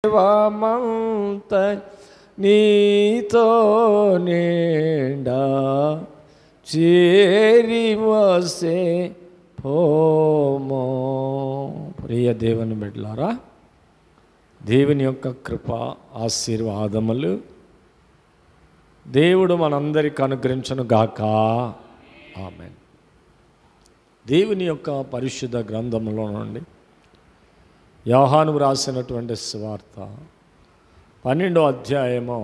దేవమంత నీతో నిండా చేరి వసే పోమో. ప్రియ దేవుని బిడ్డలారా, దేవుని యొక్క కృప ఆశీర్వాదములు దేవుడు మనందరికి అనుగ్రహించును గాక. ఆమేన్. దేవుని యొక్క పరిశుద్ధ గ్రంథములో నుండి యోహాను రాసినటువంటి సువార్త 12వ అధ్యాయము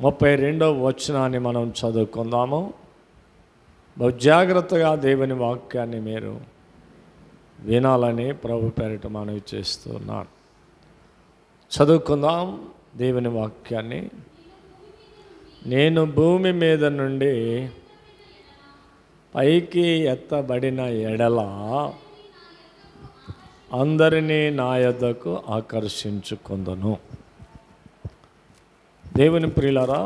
32వ వచనాన్ని మనం చదువుకుందాము. బహు జాగ్రత్తగా దేవుని వాక్యాన్ని మీరు వినాలని ప్రభు పేరిట మనవి చేస్తున్నాను. చదువుకుందాం దేవుని వాక్యాన్ని. నేను భూమి మీద నుండి పైకి ఎత్తబడిన ఎడల అందరినీ నా యొద్దకు ఆకర్షించుకొందును. దేవుని ప్రియులారా,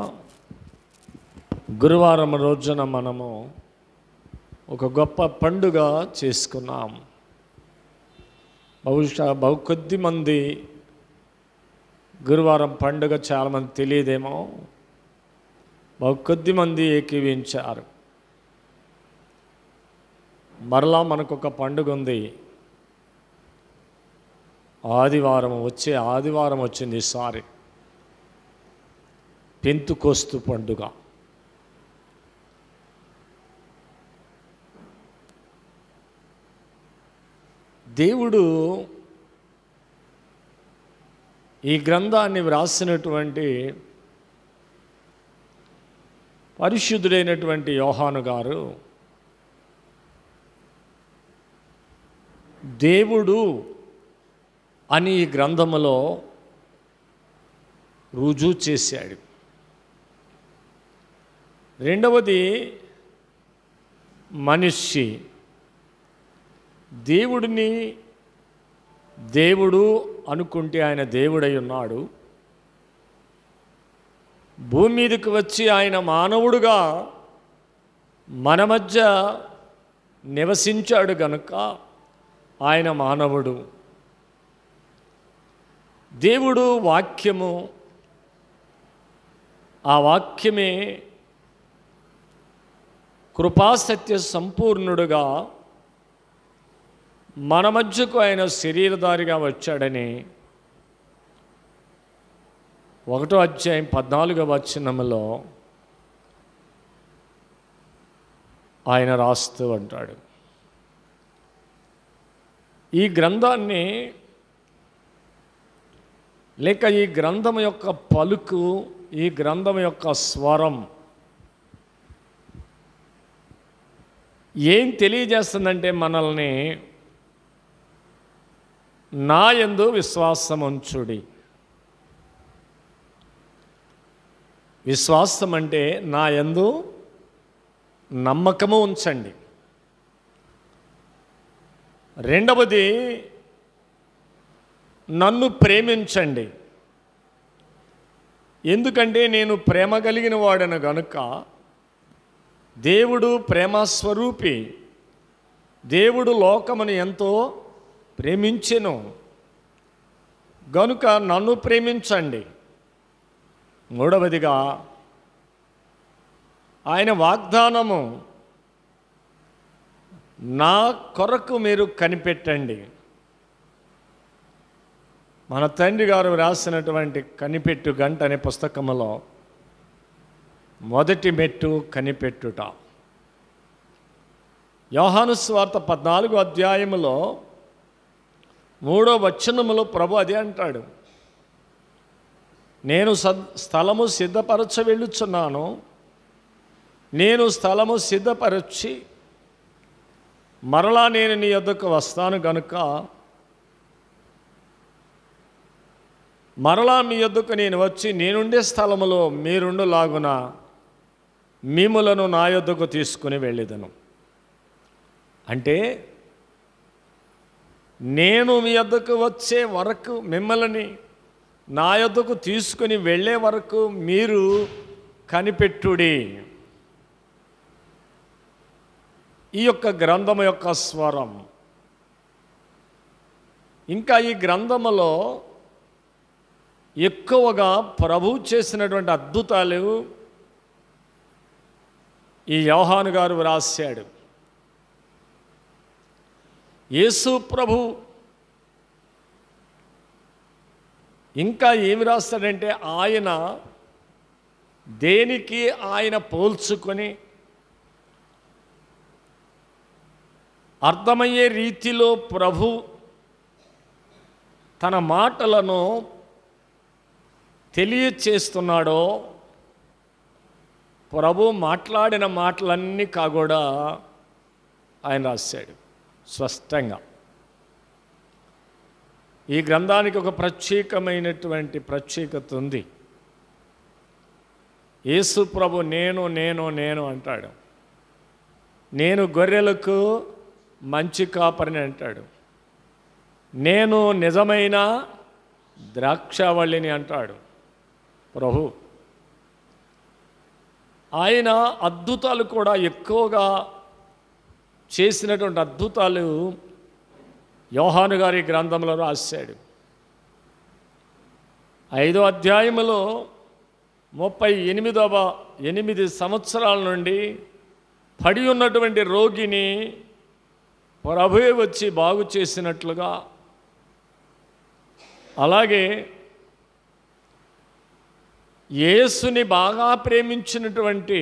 గురువారం రోజున మనము ఒక గొప్ప పండుగ చేసుకున్నాం. బహు కొద్ది మంది గురువారం పండుగ చాలామంది తెలియదేమో, బహు కొద్ది మంది ఏకీవించారు. మరలా మనకు ఒక పండుగ ఉంది. వచ్చే ఆదివారం వచ్చింది. ఈసారి పెంతుకోస్తు పండుగ. దేవుడు ఈ గ్రంథాన్ని వ్రాసినటువంటి పరిశుద్ధుడైనటువంటి యోహాను గారు దేవుడు అని ఈ గ్రంథములో రుజువు చేశాడు. రెండవది, మనిషి దేవుడిని దేవుడు అనుకుంటే ఆయన దేవుడై ఉన్నాడు. భూమి మీదకి వచ్చి ఆయన మానవుడుగా మన మధ్య నివసించాడు గనుక ఆయన మానవుడు. దేవుడు వాక్యము, ఆ వాక్యమే కృపాసత్య సంపూర్ణుడుగా మన మధ్యకు ఆయన శరీరధారిగా వచ్చాడని 1వ అధ్యాయం 14వ వచనములో ఆయన రాస్తూ అంటాడు. ఈ గ్రంథాన్ని లేక ఈ గ్రంథం యొక్క పలుకు, ఈ గ్రంథం యొక్క స్వరం ఏం తెలియజేస్తుందంటే, మనల్ని నా యందు విశ్వాసం ఉంచుడి. విశ్వాసం అంటే నా యందు నమ్మకము ఉంచండి. రెండవది, నన్ను ప్రేమించండి. ఎందుకంటే నేను ప్రేమ కలిగిన వాడను గనుక. దేవుడు ప్రేమస్వరూపి. దేవుడు లోకమును ఎంతో ప్రేమించెను గనుక నన్ను ప్రేమించండి. మూడవదిగా, ఆయన వాగ్దానము నా కొరకు మీరు కనిపెట్టండి. మన తండ్రి గారు రాసినటువంటి కనిపెట్టు గంట అనే పుస్తకములో మొదటి మెట్టు కనిపెట్టుట. యోహాను సువార్త 14వ అధ్యాయములో 3వ వచనములో ప్రభు అదే అంటాడు. నేను స్థలము సిద్ధపరచ వెళ్ళుచున్నాను. నేను స్థలము సిద్ధపరచి మరలా నేను నీ యొద్దకు వస్తాను గనుక మరలా మీ యొద్దకు నేను వచ్చి నేనుండే స్థలములో మీరుండులాగున మిమ్ములను నా యొద్దకు తీసుకుని వెళ్ళేదను. అంటే నేను మీ యొద్దకు వచ్చే వరకు, మిమ్మల్ని నా యొద్దకు తీసుకుని వెళ్ళే వరకు మీరు కనిపెట్టుడి. ఈ యొక్క గ్రంథము యొక్క స్వరం. ఇంకా ఈ గ్రంథములో ఎక్కువగా ప్రభు చేసినటువంటి అద్భుతాలు ఈ యోహాను గారు వ్రాసాడు. యేసు ప్రభు ఇంకా ఏమి రాస్తాడంటే, ఆయన దేనికి ఆయన పోల్చుకొని అర్థమయ్యే రీతిలో ప్రభు తన మాటలను తెలియచేస్తున్నాడో, ప్రభు మాట్లాడిన మాటలన్నీ కాకుండా ఆయన రాశాడు స్పష్టంగా. ఈ గ్రంథానికి ఒక ప్రత్యేకమైనటువంటి ప్రత్యేకత ఉంది. యేసు ప్రభు నేను నేను నేను అంటాడు. నేను గొర్రెలకు మంచి కాపరిని అంటాడు. నేను నిజమైన ద్రాక్షావళిని అంటాడు ప్రభు. ఆయన అద్భుతాలు కూడా ఎక్కువగా చేసినటువంటి అద్భుతాలు యోహాను గారి గ్రంథంలో రాశాడు. 5వ అధ్యాయంలో 38 సంవత్సరాల నుండి పడి ఉన్నటువంటి రోగిని ప్రభువే వచ్చి బాగు చేసినట్లుగా, అలాగే యేసుని బాగా ప్రేమించినటువంటి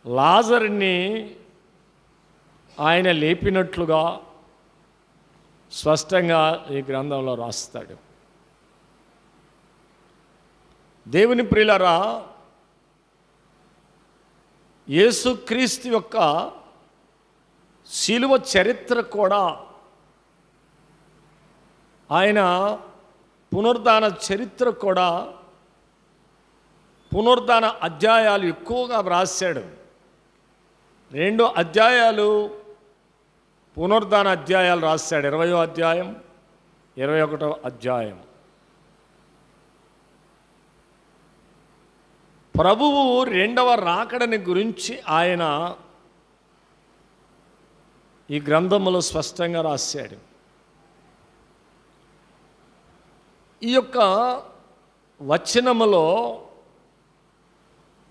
లాజరుని ఆయన లేపినట్లుగా స్పష్టంగా ఈ గ్రంథంలో రాస్తాడు. దేవుని ప్రియులారా, యేసుక్రీస్తు యొక్క శిలువ చరిత్ర కూడా, ఆయన పునరుద్ధాన చరిత్ర కూడా, పునరుద్ధాన అధ్యాయాలు ఎక్కువగా వ్రాసాడు. 2 అధ్యాయాలు పునరుద్ధాన అధ్యాయాలు రాశాడు. 20వ అధ్యాయం, 21వ అధ్యాయం. ప్రభువు 2వ రాకడని గురించి ఆయన ఈ గ్రంథములో స్పష్టంగా రాశాడు. ఈ యొక్క వచనములో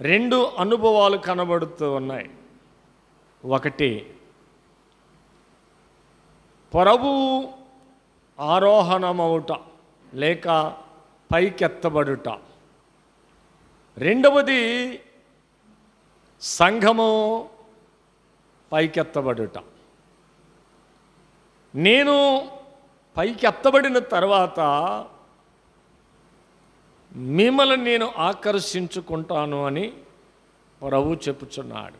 2 అనుభవాలు కనబడుతూ ఉన్నాయి. ఒకటి, ప్రభువు ఆరోహణమవుట లేక పైకెత్తబడుట. రెండవది, సంఘము పైకెత్తబడుట. నేను పైకెత్తబడిన తర్వాత మిమ్మల్ని నేను ఆకర్షించుకుంటాను అని ప్రభు చెప్పుచున్నాడు.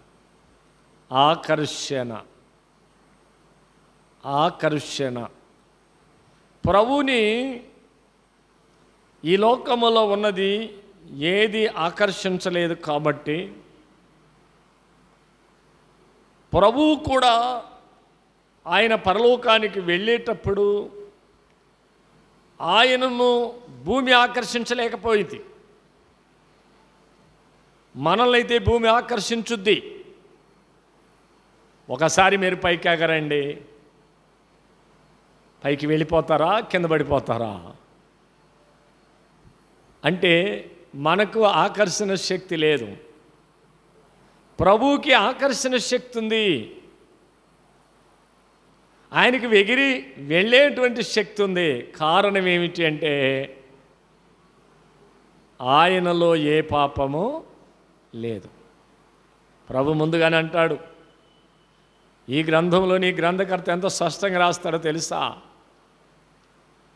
ఆకర్షణ ప్రభుని ఈ లోకములో ఉన్నది ఏది ఆకర్షించలేదు కాబట్టి ప్రభువు కూడా ఆయన పరలోకానికి వెళ్ళేటప్పుడు ఆయనను భూమి ఆకర్షించలేకపోయింది. మనల్ని అయితే భూమి ఆకర్షించుద్ది. ఒకసారి మీరు పైకి ఎగరండి, పైకి వెళ్ళిపోతారా, కింద పడిపోతారా? అంటే మనకు ఆకర్షణ శక్తి లేదు, ప్రభువుకి ఆకర్షణ శక్తి ఉంది. ఆయనకి ఎగిరి వెళ్ళేటువంటి శక్తి ఉంది. కారణం ఏమిటి అంటే ఆయనలో ఏ పాపము లేదు. ప్రభు ముందుగానే అంటాడు. ఈ గ్రంథంలోని గ్రంథకర్త ఎంత స్పష్టంగా రాస్తాడో తెలుసా?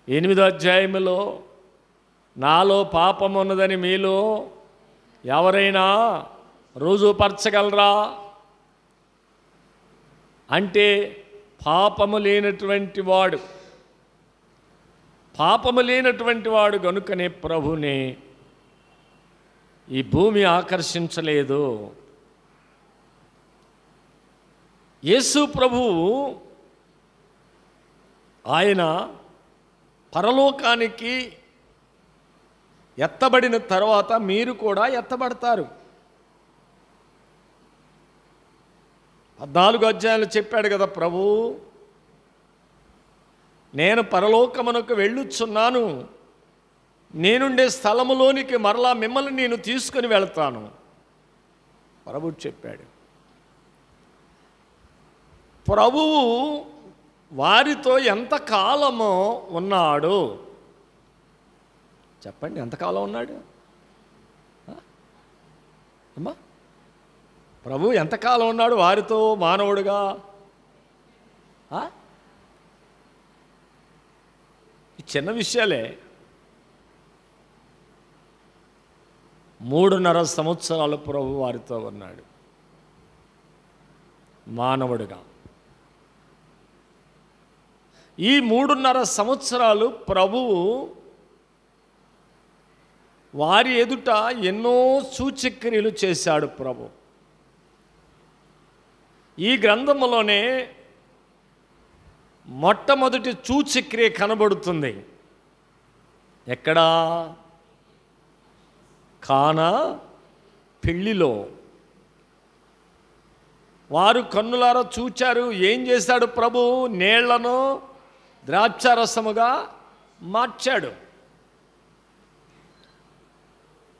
8వ అధ్యాయంలో, నాలో పాపం ఉన్నదని మీలో ఎవరైనా రుజువుపరచగలరా అంటే, పాపము లేనటువంటి వాడు గనుకనే ప్రభుని ఈ భూమి ఆకర్షించలేదు. యేసు ప్రభువు ఆయన పరలోకానికి ఎత్తబడిన తర్వాత మీరు కూడా ఎత్తబడతారు. 14 అధ్యాయాలు చెప్పాడు కదా ప్రభు, నేను పరలోకమునకు వెళ్ళుచున్నాను, నేనుండే స్థలములోనికి మరలా మిమ్మల్ని నేను తీసుకుని వెళ్తాను ప్రభువు చెప్పాడు. ప్రభువు వారితో ఎంతకాలమో ఉన్నాడు చెప్పండి. ఎంతకాలం ఉన్నాడు అమ్మా? ప్రభు ఎంతకాలం ఉన్నాడు వారితో మానవుడుగా? ఈ చిన్న విషయాలే. 3.5 సంవత్సరాలు ప్రభు వారితో ఉన్నాడు మానవుడిగా. ఈ 3.5 సంవత్సరాలు ప్రభువు వారి ఎదుట ఎన్నో సూచక్రియలు చేశాడు ప్రభు. ఈ గ్రంథంలోనే మొట్టమొదటి సూచక్రియ కనబడుతుంది. ఎక్కడా? కానా పెళ్ళిలో. వారు కన్నులారా చూచారు. ఏం చేశాడు ప్రభు? నీళ్లను ద్రాక్షారసముగా మార్చాడు.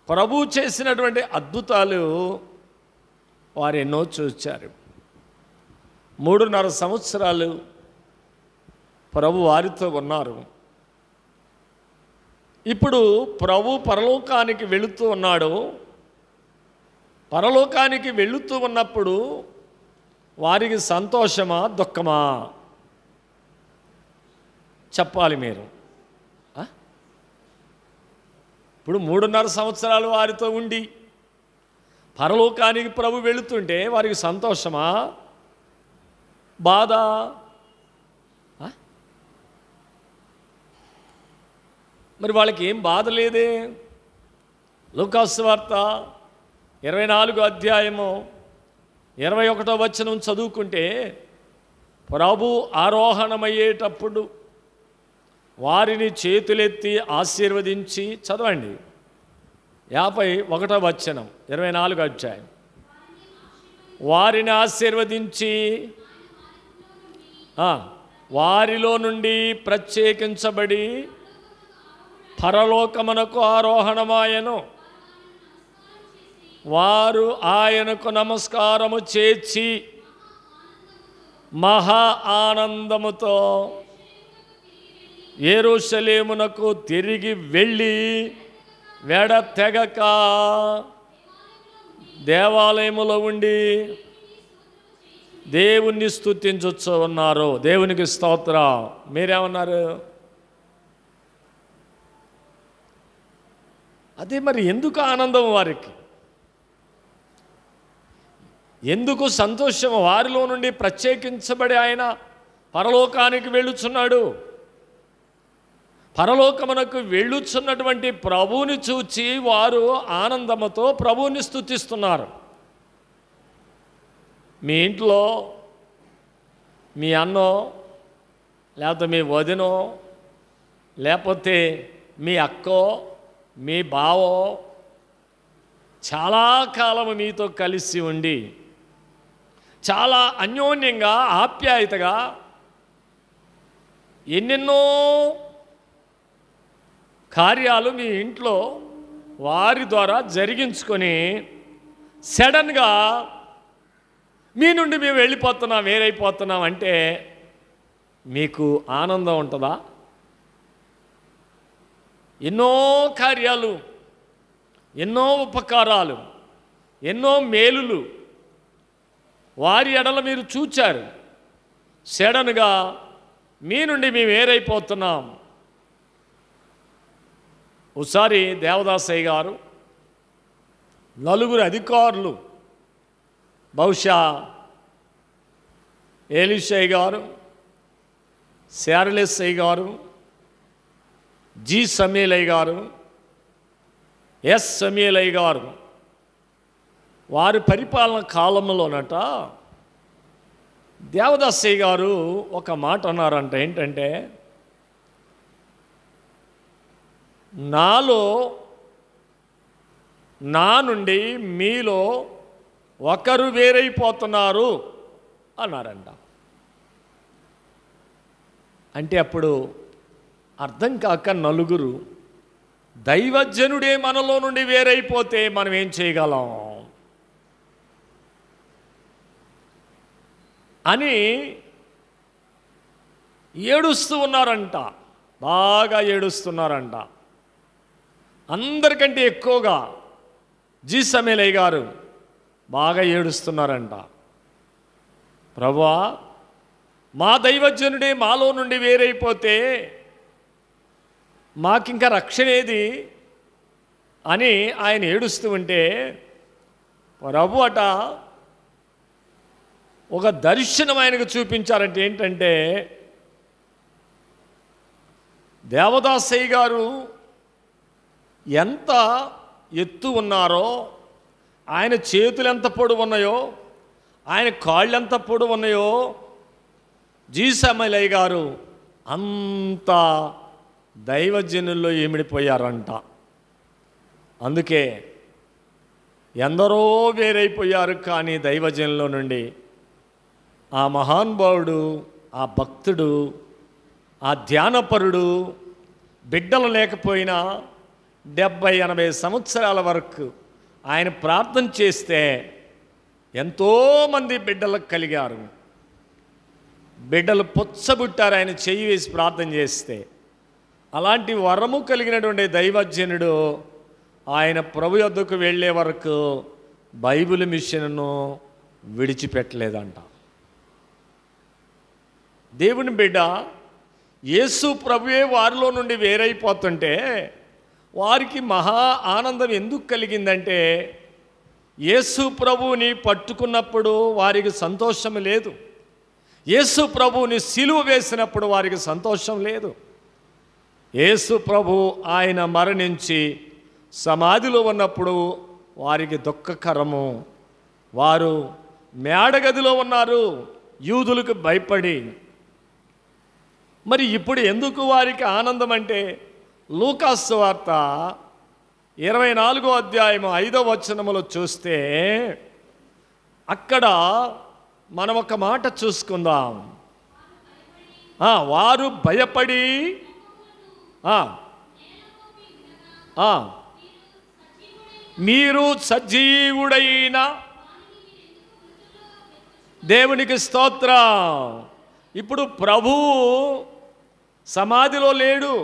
ప్రభు చేసినటువంటి అద్భుతాలు వారు ఎన్నో చూచారు. 3.5 సంవత్సరాలు ప్రభు వారితో ఉన్నారు. ఇప్పుడు ప్రభు పరలోకానికి వెళుతూ ఉన్నాడు. పరలోకానికి వెళుతూ ఉన్నప్పుడు వారికి సంతోషమా దుఃఖమా చెప్పాలి మీరు. ఇప్పుడు 3.5 సంవత్సరాలు వారితో ఉండి పరలోకానికి ప్రభు వెళుతుంటే వారికి సంతోషమా బాధ? మరి వాళ్ళకి ఏం బాధ లేదే. లూకాసు సువార్త 24వ అధ్యాయము 21వ వచనం చదువుకుంటే ప్రభు ఆరోహణమయ్యేటప్పుడు వారిని చేతులెత్తి ఆశీర్వదించి, చదవండి 51వ వచనం 24వ అధ్యాయం. వారిని ఆశీర్వదించి వారిలో నుండి ప్రత్యేకించబడి పరలోకమునకు ఆరోహణమాయను. వారు ఆయనకు నమస్కారము చేసి మహా ఆనందముతో యెరూషలేమునకు తిరిగి వెళ్ళి వెడతెగక దేవాలయములో ఉండి దేవుణ్ణి స్తుతించొచ్చు ఉన్నారు. దేవునికి స్తోత్రం. మీరేమన్నారు? అదే మరి ఎందుకు ఆనందం వారికి? ఎందుకు సంతోషం? వారిలో నుండి ప్రత్యేకించబడి ఆయన పరలోకానికి వెళ్ళుచున్నాడు. పరలోకమునకు వెళ్ళుచున్నటువంటి ప్రభువుని చూచి వారు ఆనందముతో ప్రభువుని స్తుతిస్తున్నారు. మీ ఇంట్లో మీ అన్నో, లేకపోతే మీ వదినో, లేకపోతే మీ అక్కో, మీ బావో చాలా కాలము మీతో కలిసి ఉండి చాలా అన్యోన్యంగా ఆప్యాయతగా ఎన్నెన్నో కార్యాలు మీ ఇంట్లో వారి ద్వారా జరిగించుకొని సడన్గా మీ నుండి మేము వెళ్ళిపోతున్నాం, వేరైపోతున్నాం అంటే మీకు ఆనందం ఉంటుందా? ఎన్నో కార్యాలు, ఎన్నో ఉపకారాలు, ఎన్నో మేలులు వారి ఎడల మీరు చూచారు. సడన్గా మీ నుండి మేము వేరైపోతున్నాం. ఒకసారి దేవదాసయ్య గారు 4 అధికారులు, బహుశా ఏలిషయ్య గారు, శారలేసయ్య గారు, జి సమీలయ్య గారు, ఎస్ సమీలయ్య గారు వారి పరిపాలన కాలంలోనట దేవదాసయ్య గారు ఒక మాట అన్నారంట. ఏంటంటే, నా నుండి మీలో ఒకరు వేరైపోతున్నారు అన్నారంట. అంటే అప్పుడు అర్థం కాక 4 దైవజనుడే మనలో నుండి వేరైపోతే మనం ఏం చేయగలం అని ఏడుస్తూ ఉన్నారంట. బాగా ఏడుస్తున్నారంట. అందరికంటే ఎక్కువగా జి సమేలయ్య గారు బాగా ఏడుస్తున్నారంట. ప్రభువా, మా దైవజనుడే మాలో నుండి వేరైపోతే మాకింకా రక్షణ ఏది అని ఆయన ఏడుస్తూ ఉంటే ప్రభు అట ఒక దర్శనం ఆయనకు చూపించారంటే ఏంటంటే, దేవదాసయ్య గారు ఎంత ఎత్తు ఉన్నారో, ఆయన చేతులు ఎంత పొడవు ఉన్నాయో, ఆయన కాళ్ళు ఎంత పొడవు ఉన్నాయో, జి సమేలయ్య గారు అంత దైవజనుల్లో ఇమిడిపోయారంట. అందుకే ఎందరో వేరైపోయారు, కానీ దైవజనుల నుండి ఆ మహానుభావుడు, ఆ భక్తుడు, ఆ ధ్యానపరుడు బిడ్డలు లేకపోయినా 70-80 సంవత్సరాల వరకు ఆయన ప్రార్థన చేస్తే ఎంతోమంది బిడ్డలకు కలిగారు. బిడ్డలు పొచ్చబుట్టారు ఆయన చెయ్యి వేసి ప్రార్థన చేస్తే. అలాంటి వరము కలిగినటువంటి దైవజనుడు ఆయన ప్రభు యొద్దకు వెళ్ళే వరకు బైబిల్ మిషన్ను విడిచిపెట్టలేదంట. దేవుని బిడ్డ యేసు ప్రభువే వారిలో నుండి వేరైపోతుంటే వారికి మహా ఆనందం ఎందుకు కలిగిందంటే, యేసు ప్రభువుని పట్టుకున్నప్పుడు వారికి సంతోషం లేదు, యేసు ప్రభువుని సిలువ వేసినప్పుడు వారికి సంతోషం లేదు. యేసు ప్రభు ఆయన మరణించి సమాధిలో ఉన్నప్పుడు వారికి దుఃఖకరము. వారు మేడగదిలో ఉన్నారు యూదులకు భయపడి. మరి ఇప్పుడు ఎందుకు వారికి ఆనందం అంటే, లూకాసు వార్త 24వ అధ్యాయము 5వ వచనములో చూస్తే అక్కడ మనం ఒక మాట చూసుకుందాం. వారు భయపడి మీరు సజీవుడైన దేవునికి స్తోత్రం. ఇప్పుడు ప్రభు సమాధిలో లేడు.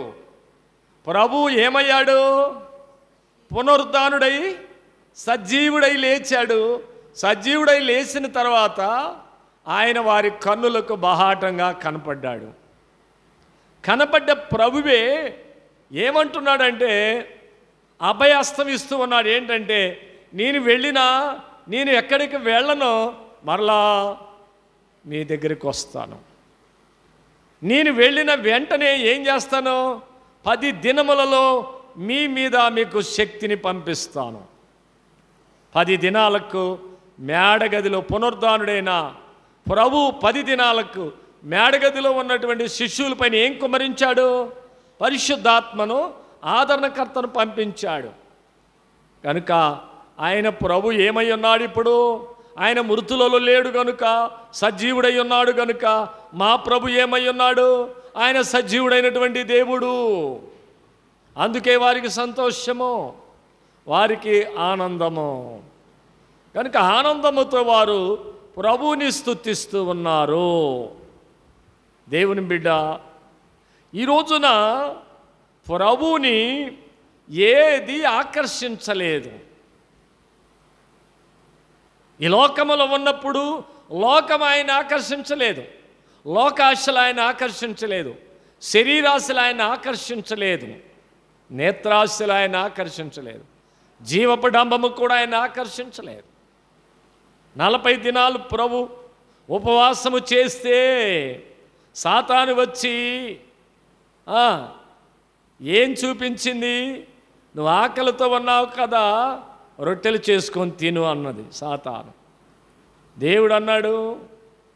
ప్రభు ఏమయ్యాడు? పునరుద్ధానుడై సజీవుడై లేచాడు. సజీవుడై లేచిన తర్వాత ఆయన వారి కన్నులకు బహాటంగా కనపడ్డాడు. కనపడ్డ ప్రభువే ఏమంటున్నాడంటే, అభయస్తం ఇస్తూ ఉన్నాడు. ఏంటంటే, నేను ఎక్కడికి వెళ్ళను, మరలా మీ దగ్గరికి వస్తాను. నేను వెళ్ళిన వెంటనే ఏం చేస్తాను? 10 దినములలో మీ మీద మీకు శక్తిని పంపిస్తాను. 10 దినాలకు మేడగదిలో పునరుద్ధానుడైన ప్రభు 10 దినాలకు మేడగదిలో ఉన్నటువంటి శిష్యులపైన ఏం కుమ్మరించాడు? పరిశుద్ధాత్మను, ఆదరణకర్తను పంపించాడు. కనుక ఆయన ప్రభు ఏమై ఉన్నాడు? ఇప్పుడు ఆయన మృతులలో లేడు గనుక సజీవుడై ఉన్నాడు. గనుక మా ప్రభు ఏమై ఉన్నాడు? ఆయన సజీవుడైనటువంటి దేవుడు. అందుకే వారికి సంతోషము, వారికి ఆనందము. కనుక ఆనందముతో వారు ప్రభువుని స్తుతిస్తూ ఉన్నారు. దేవుని బిడ్డ, ఈ రోజున ప్రభువుని ఏది ఆకర్షించలేదు. ఈ లోకములో ఉన్నప్పుడు లోకం ఆయన ఆకర్షించలేదు, లోకాశలు ఆయన ఆకర్షించలేదు, శరీరాశలు ఆయన ఆకర్షించలేదు, నేత్రాశలు ఆయన ఆకర్షించలేదు, జీవపు డంబము కూడా ఆయన ఆకర్షించలేదు. 40 దినాలు ప్రభు ఉపవాసము చేస్తే సాతాను వచ్చి ఏం చూపించింది? నువ్వు ఆకలితో ఉన్నావు కదా, రొట్టెలు చేసుకొని తిను అన్నది సాతాను. దేవుడు అన్నాడు,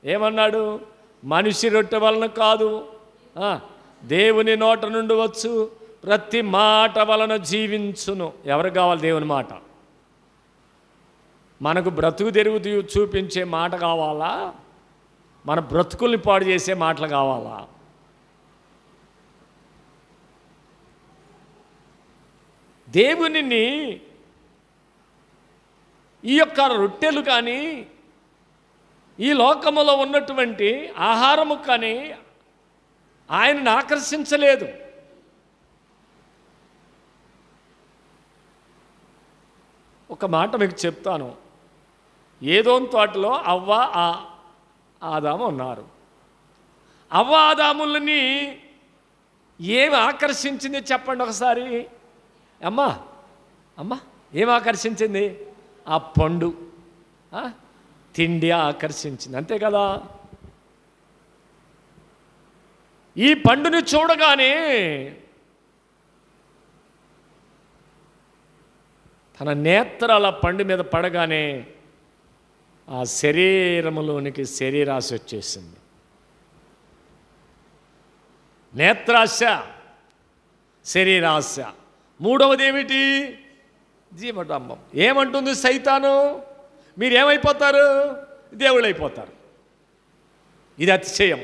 ఏమన్నాడు? మనిషి రొట్టె వలన కాదు, దేవుని నోట నుండి వచ్చు ప్రతి మాట వలన జీవించును. ఎవరు కావాలి దేవుని మాట? మనకు బ్రతుకు తెరువు చూపించే మాట కావాలా? మన బ్రతుకుల్ని పాడు చేసే మాటలు కావాలా? దేవునిని ఈ యొక్క రొట్టెలు కానీ ఈ లోకములో ఉన్నటువంటి ఆహారము కానీ ఆయనను ఆకర్షించలేదు. ఒక మాట మీకు చెప్తాను. ఏదోన్ తోటలో అవ్వ ఆదాము ఉన్నారు. అవ్వ ఆదాములని ఏమి ఆకర్షించింది చెప్పండి ఒకసారి. అమ్మా ఏం ఆకర్షించింది? ఆ పండు, తిండి ఆకర్షించింది, అంతే కదా. ఈ పండుని చూడగానే తన నేత్రాల పండు మీద పడగానే ఆ శరీరములోనికి శరీరాశ వచ్చేసింది. నేత్రాశ, శరీరాశ. మూడవది ఏమిటి? జీవడంబం. ఏమంటుంది సైతాను? మీరేమైపోతారు? దేవుళ్ళు అయిపోతారు. ఇది అతిశయం.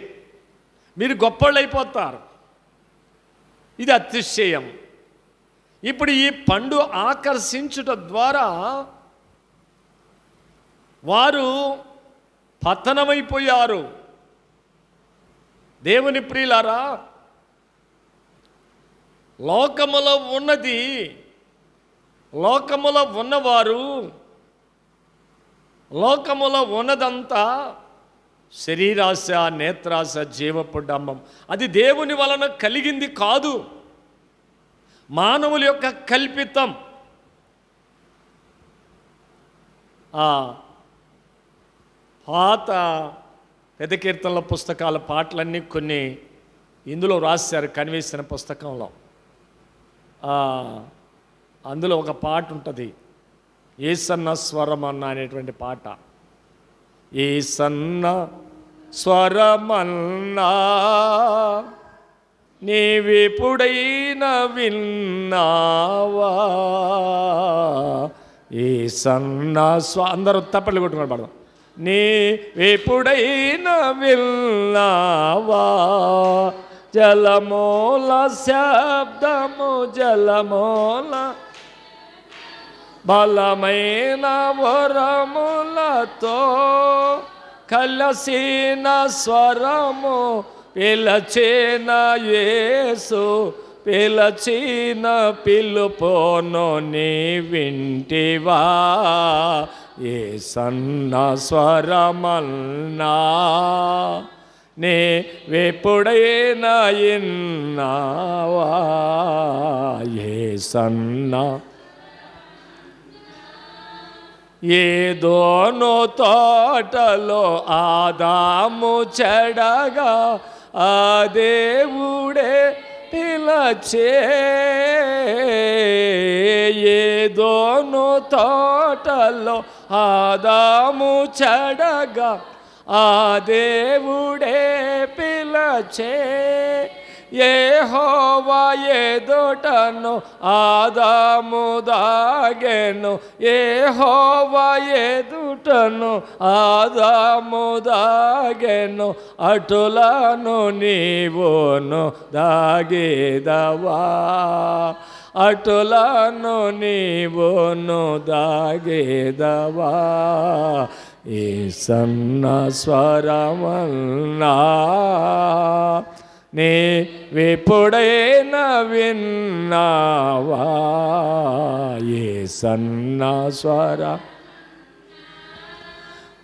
మీరు గొప్పోళ్ళు అయిపోతారు. ఇది అతిశయం. ఇప్పుడు ఈ పండు ఆకర్షించుట ద్వారా వారు పతనమైపోయారు. దేవుని ప్రియులారా, లోకములో ఉన్నది, లోకములో ఉన్నవారు, లోకములో ఉన్నదంతా శరీరాశ, నేత్రాశ, జీవపు డంబం. అది దేవుని వలన కలిగింది కాదు, మానవుల యొక్క కల్పితం. పాత పెద్ద కీర్తనల పుస్తకాల పాటలన్నీ కొన్ని ఇందులో రాశారు కన్వేసిన పుస్తకంలో. అందులో ఒక పాట ఉంటుంది, ఏసన్న స్వరమన్న అనేటువంటి పాట. ఏసన్న స్వరమన్నా నీవెప్పుడైనా విన్నావా? ఏసన్న అందరూ తప్పట్లు కొట్టుకొని పడదాం. నీవెప్పుడైనా విన్నావా? జలమూల శబ్దము, జలమూల బలమైన వరములతో కలసిన స్వరము పిలచిన యేసు, పిలచిన పిలుపోను నీ వింటివా? యేసన్న స్వరమన్నా నీవెప్పుడైనా విన్నావా? యేసన్న ఏదోను తోటలో ఆదాము చెడగా ఆ దేవుడే పిలచే. ఏదోను తోటలో ఆదాము చెడగా ఆ దేవుడే పిలచే. యెహోవా ఎదుటను ఆదాము దాగెను, యెహోవా ఎదుటను ఆదాము దాగెను. అటులను నీవును దాగేదవా? అటులను నీవును దాగేదవా? యేసన్న స్వరమన్నా నీవెప్పుడైనా విన్నావా? యేసన్న స్వర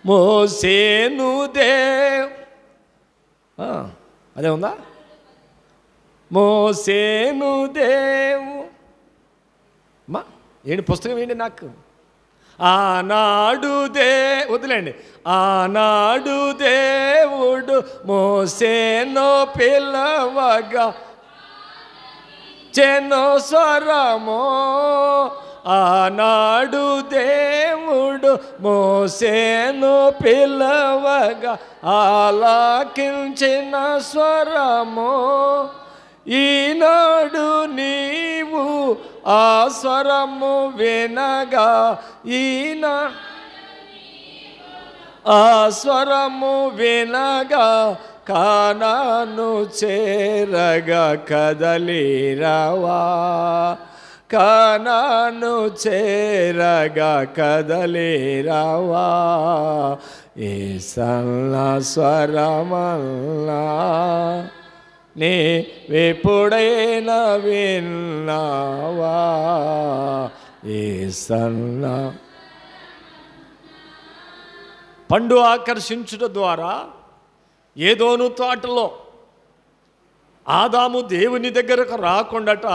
మోసేను అదే ఉందా? మోసేను దేవు ఏంటి పుస్తకం ఏంటి నాకు? ఆనాడు వదిలేండి. ఆనాడు దేవుడు మోసేను పిలవగా చెను స్వరము. ఆనాడు దేవుడు మోసేను పిలవగా ఆలకించిన స్వరము. ఈనాడు నీవు ఆ స్వరము వినగా, ఆ స్వరము వినగా కానాను చేరగా కదలిరావా? కనను చేరగా కదలిరావా యేసన్న స్వరమల్లా నీ వెప్పుడైనా విన్నావా యేసన్న. పండు ఆకర్షించుట ద్వారా ఏదోను తోటలో ఆదాము దేవుని దగ్గరకు రాకుండాట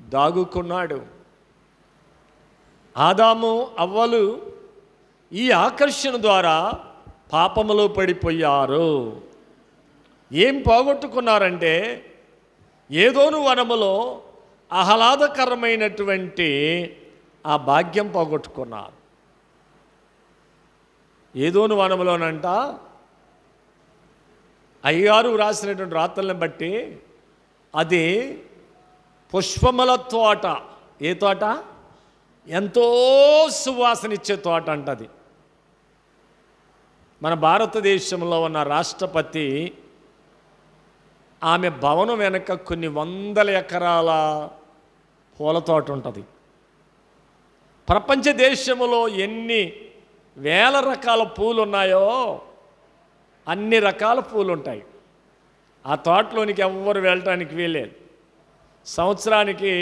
దాగుకున్నాడు. ఆదాము అవ్వలు ఈ ఆకర్షణ ద్వారా పాపములో పడిపోయారు. ఏం పోగొట్టుకున్నారంటే ఏదోను వనములో ఆహ్లాదకరమైనటువంటి ఆ భాగ్యం పోగొట్టుకున్నారు. ఏదోను వనములోనంట అయ్యగారు రాసినటువంటి రాతలను బట్టి అది పుష్పముల తోట. ఏ తోట? ఎంతో సువాసనిచ్చే తోట అంటది. మన భారతదేశంలో ఉన్న రాష్ట్రపతి ఆమె భవనం వెనక కొన్ని వందల ఎకరాల పూల తోట ఉంటుంది. ప్రపంచ దేశంలో ఎన్ని వేల రకాల పూలు ఉన్నాయో అన్ని రకాల పూలు ఉంటాయి. ఆ తోటలోనికి ఎవ్వరు వెళ్ళటానికి వీలేదు. సంవత్సరానికి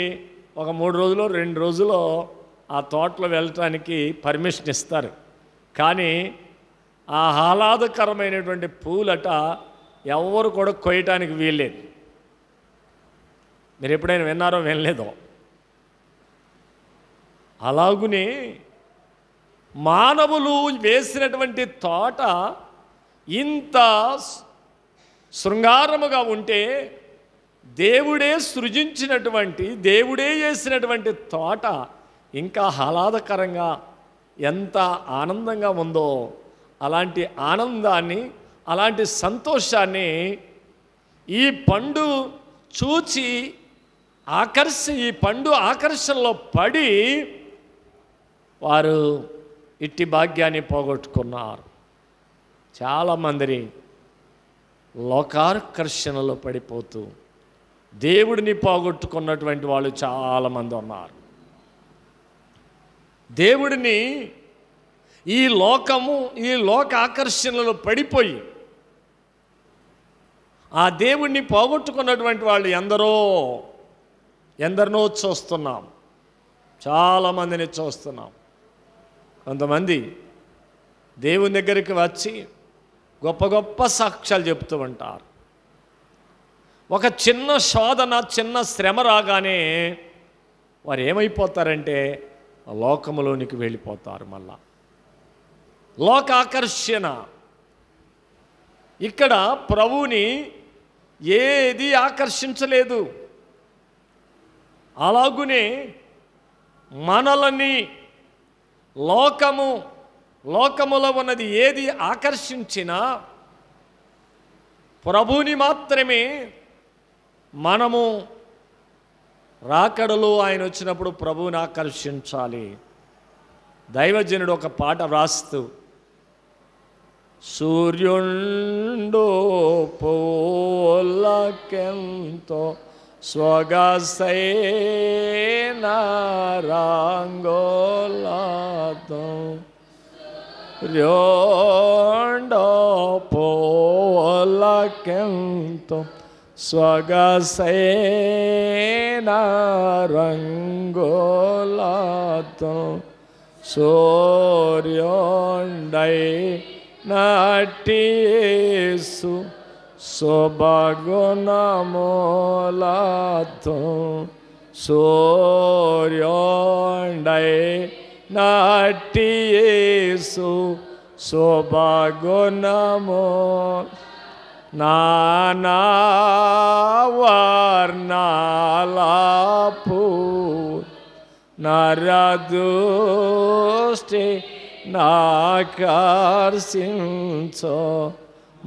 ఒక 3 రోజులు 2 రోజులు ఆ తోటలో వెళ్ళటానికి పర్మిషన్ ఇస్తారు. కానీ ఆ ఆహ్లాదకరమైనటువంటి పూలట ఎవరు కూడా కొయ్యటానికి వీల్లేదు. మీరు ఎప్పుడైనా విన్నారో వినలేదో? అలాగునే మానవులు వేసినటువంటి తోట ఇంత శృంగారముగా ఉంటే దేవుడే సృజించినటువంటి దేవుడే చేసినటువంటి తోట ఇంకా ఆహ్లాదకరంగా ఎంత ఆనందంగా ఉందో అలాంటి ఆనందాన్ని అలాంటి సంతోషాన్ని ఈ పండు చూచి ఈ పండు ఆకర్షణలో పడి వారు ఇట్టి భాగ్యాన్ని పోగొట్టుకున్నారు. చాలామంది లోకాకర్షణలో పడిపోతూ దేవుడిని పోగొట్టుకున్నటువంటి వాళ్ళు చాలామంది ఉన్నారు. దేవుడిని ఈ లోక ఆకర్షణలో పడిపోయి ఆ దేవుడిని పోగొట్టుకున్నటువంటి వాళ్ళు ఎందరినో చూస్తున్నాం. చాలామందిని చూస్తున్నాం. కొంతమంది దేవుని దగ్గరికి వచ్చి గొప్ప గొప్ప సాక్ష్యాలు చెప్తూ ఉంటారు. ఒక చిన్న శోధన చిన్న శ్రమ రాగానే వారు ఏమైపోతారంటే లోకములోనికి వెళ్ళిపోతారు. మళ్ళా లోకాకర్షణ. ఇక్కడ ప్రభువుని ఏది ఆకర్షించలేదు. అలాగునే మనలని లోకములో ఉన్నది ఏది ఆకర్షించినా ప్రభువుని మాత్రమే మనము రాకడలో ఆయన వచ్చినప్పుడు ప్రభువుని ఆకర్షించాలి. దైవజనుడు ఒక పాట వ్రాస్తూ సూర్యుండు పోలకెంతో స్వగసైన రంగోలాతో ర్యోండో పోలకెంతో స్వగసైన రంగోలాతో సూర్యోండై నటియేసు శోభగుణములతో సూర్యోండై నటియేసు శోభగుణము నానా వర్ణాలపు నరదృష్టి నాకర్షించో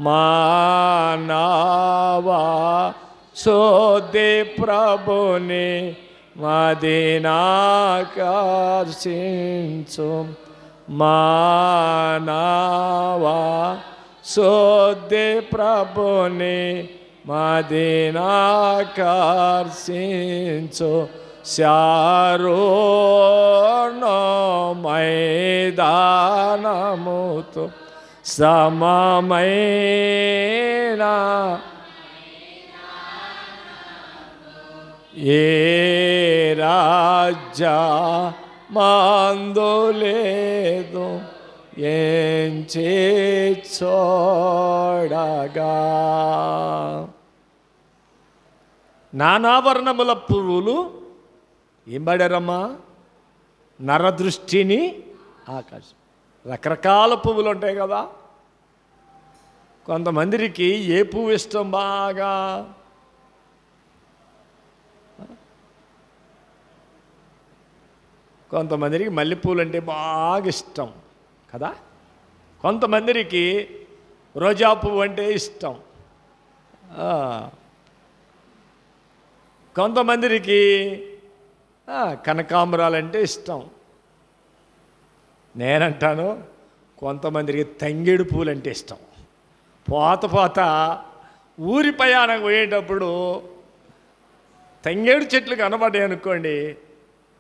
మానవా శోధి ప్రభుని మదినాకర్షించు మానవా శోధి ప్రభుని మదినాకర్షించు శారోన మైదానముతో సమమైన ఏ రాజ్య మందు లేదు ఏం చూడగా. నానావర్ణముల పువ్వులు ఏం పడారమ్మా? నరదృష్టిని ఆకర్షణ. రకరకాల పువ్వులు ఉంటాయి కదా. కొంతమందికి ఏ పువ్వు ఇష్టం బాగా? కొంతమందికి మల్లెపూలు అంటే బాగా ఇష్టం కదా. కొంతమందికి రోజా పువ్వు అంటే ఇష్టం. కొంతమందికి కనకాంబరాలంటే ఇష్టం. నేనంటాను కొంతమందికి తంగేడు పూలు అంటే ఇష్టం. పోత ఊరి ప్రయాణం పోయేటప్పుడు తంగేడు చెట్లు కనబడ్డాయి అనుకోండి,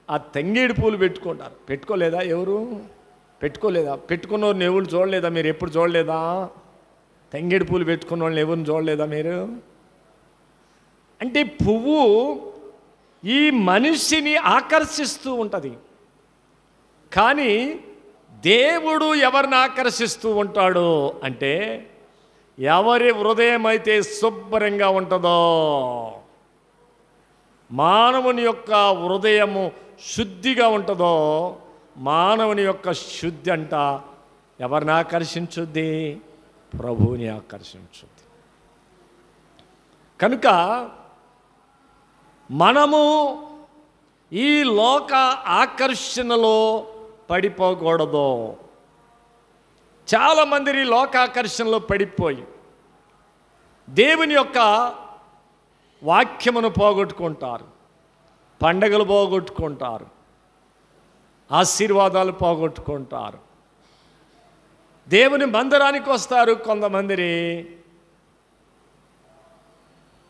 ఆ తంగేడు పూలు పెట్టుకుంటారు. పెట్టుకోలేదా ఎవరు? పెట్టుకోలేదా? పెట్టుకున్నవారిని ఎవరు చూడలేదా? మీరు ఎప్పుడు చూడలేదా? తంగేడు పూలు పెట్టుకున్న వాళ్ళని ఎవరిని చూడలేదా మీరు? అంటే పువ్వు ఈ మనిషిని ఆకర్షిస్తూ ఉంటుంది. కానీ దేవుడు ఎవరిని ఆకర్షిస్తూ ఉంటాడు అంటే, ఎవరి హృదయం అయితే శుభ్రంగా ఉంటుందో, మానవుని యొక్క హృదయము శుద్ధిగా ఉంటుందో, మానవుని యొక్క శుద్ధి అంట ఎవరిని ఆకర్షించుద్ది? ప్రభువుని ఆకర్షించుద్ది. కనుక మనము ఈ లోక ఆకర్షణలో పడిపోకూడదు. చాలామంది ఈ లోకాకర్షణలో పడిపోయి దేవుని యొక్క వాక్యమును పోగొట్టుకుంటారు, పండగలు పోగొట్టుకుంటారు, ఆశీర్వాదాలు పోగొట్టుకుంటారు. దేవుని మందిరానికి వస్తారు కొంతమంది.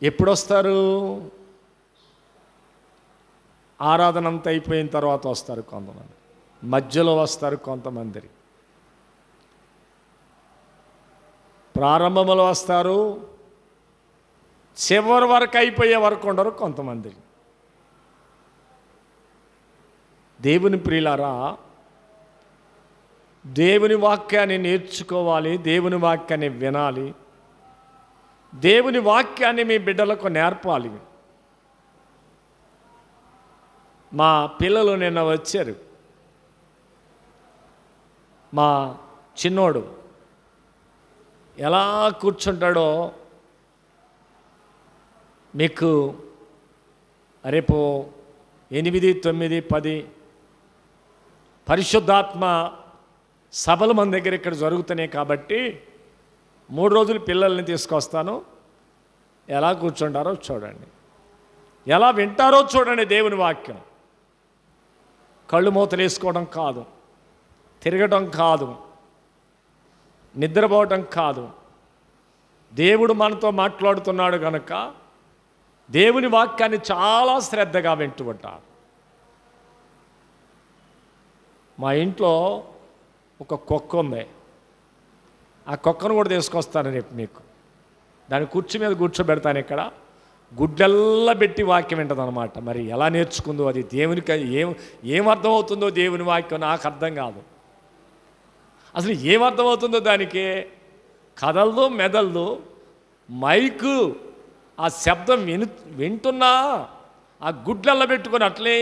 ఎప్పుడు వస్తారు? ఆరాధన అంతా అయిపోయిన తర్వాత వస్తారు కొంతమంది, మధ్యలో వస్తారు కొంతమంది, ప్రారంభంలో వస్తారు, చివరి వరకు అయిపోయే వరకు ఉండరు కొంతమంది. దేవుని ప్రియులారా, దేవుని వాక్యాన్ని నేర్చుకోవాలి, దేవుని వాక్యాన్ని వినాలి, దేవుని వాక్యాన్ని మీ బిడ్డలకు నేర్పాలి. మా పిల్లలు నిన్న వచ్చారు. మా చిన్నోడు ఎలా కూర్చుంటాడో మీకు రేపు 8, 9, 10 పరిశుద్ధాత్మ సభలు మన దగ్గర ఇక్కడ జరుగుతున్నాయి కాబట్టి 3 రోజులు పిల్లల్ని తీసుకొస్తాను. ఎలా కూర్చుంటారో చూడండి, ఎలా వింటారో చూడండి. దేవుని వాక్యం కళ్ళు మూతలు వేసుకోవడం కాదు, తిరగడం కాదు, నిద్రపోవటం కాదు. దేవుడు మనతో మాట్లాడుతున్నాడు కనుక దేవుని వాక్యాన్ని చాలా శ్రద్ధగా వింటూ ఉంటారు. మా ఇంట్లో ఒక కుక్క ఉంది. ఆ కుక్కను కూడా తీసుకొస్తాను రేపు మీకు. దాని కుర్చీ మీద కూర్చోబెడతాను. ఇక్కడ గుడ్డల్లా పెట్టి వాక్యం వింటుంది అనమాట. మరి ఎలా నేర్చుకుందో అది, దేవునికి ఏం అర్థమవుతుందో దేవుని వాక్యం నాకు అర్థం కాదు. అసలు ఏమర్థమవుతుందో దానికి కదలదు, మెదలదు. మైకు ఆ శబ్దం వింటున్నా ఆ గుడ్లల్లో పెట్టుకొని అట్లే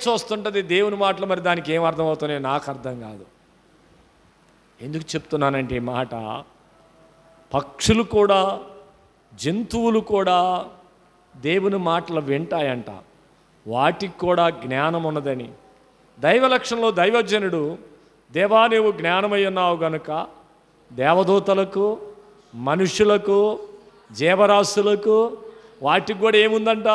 చూస్తుంటుంది దేవుని మాటలు. మరి దానికి ఏం అర్థమవుతున్నాయో నాకు అర్థం కాదు. ఎందుకు చెప్తున్నానంటే ఈ మాట, పక్షులు కూడా జంతువులు కూడా దేవుని మాటలు వింటాయంట. వాటికి కూడా జ్ఞానం ఉన్నదని దైవ లక్షణంలో దైవజనుడు, దేవా నీవు జ్ఞానమై ఉన్నావు గనుక దేవదూతలకు, మనుషులకు, జీవరాశులకు వాటికి కూడా ఏముందంట?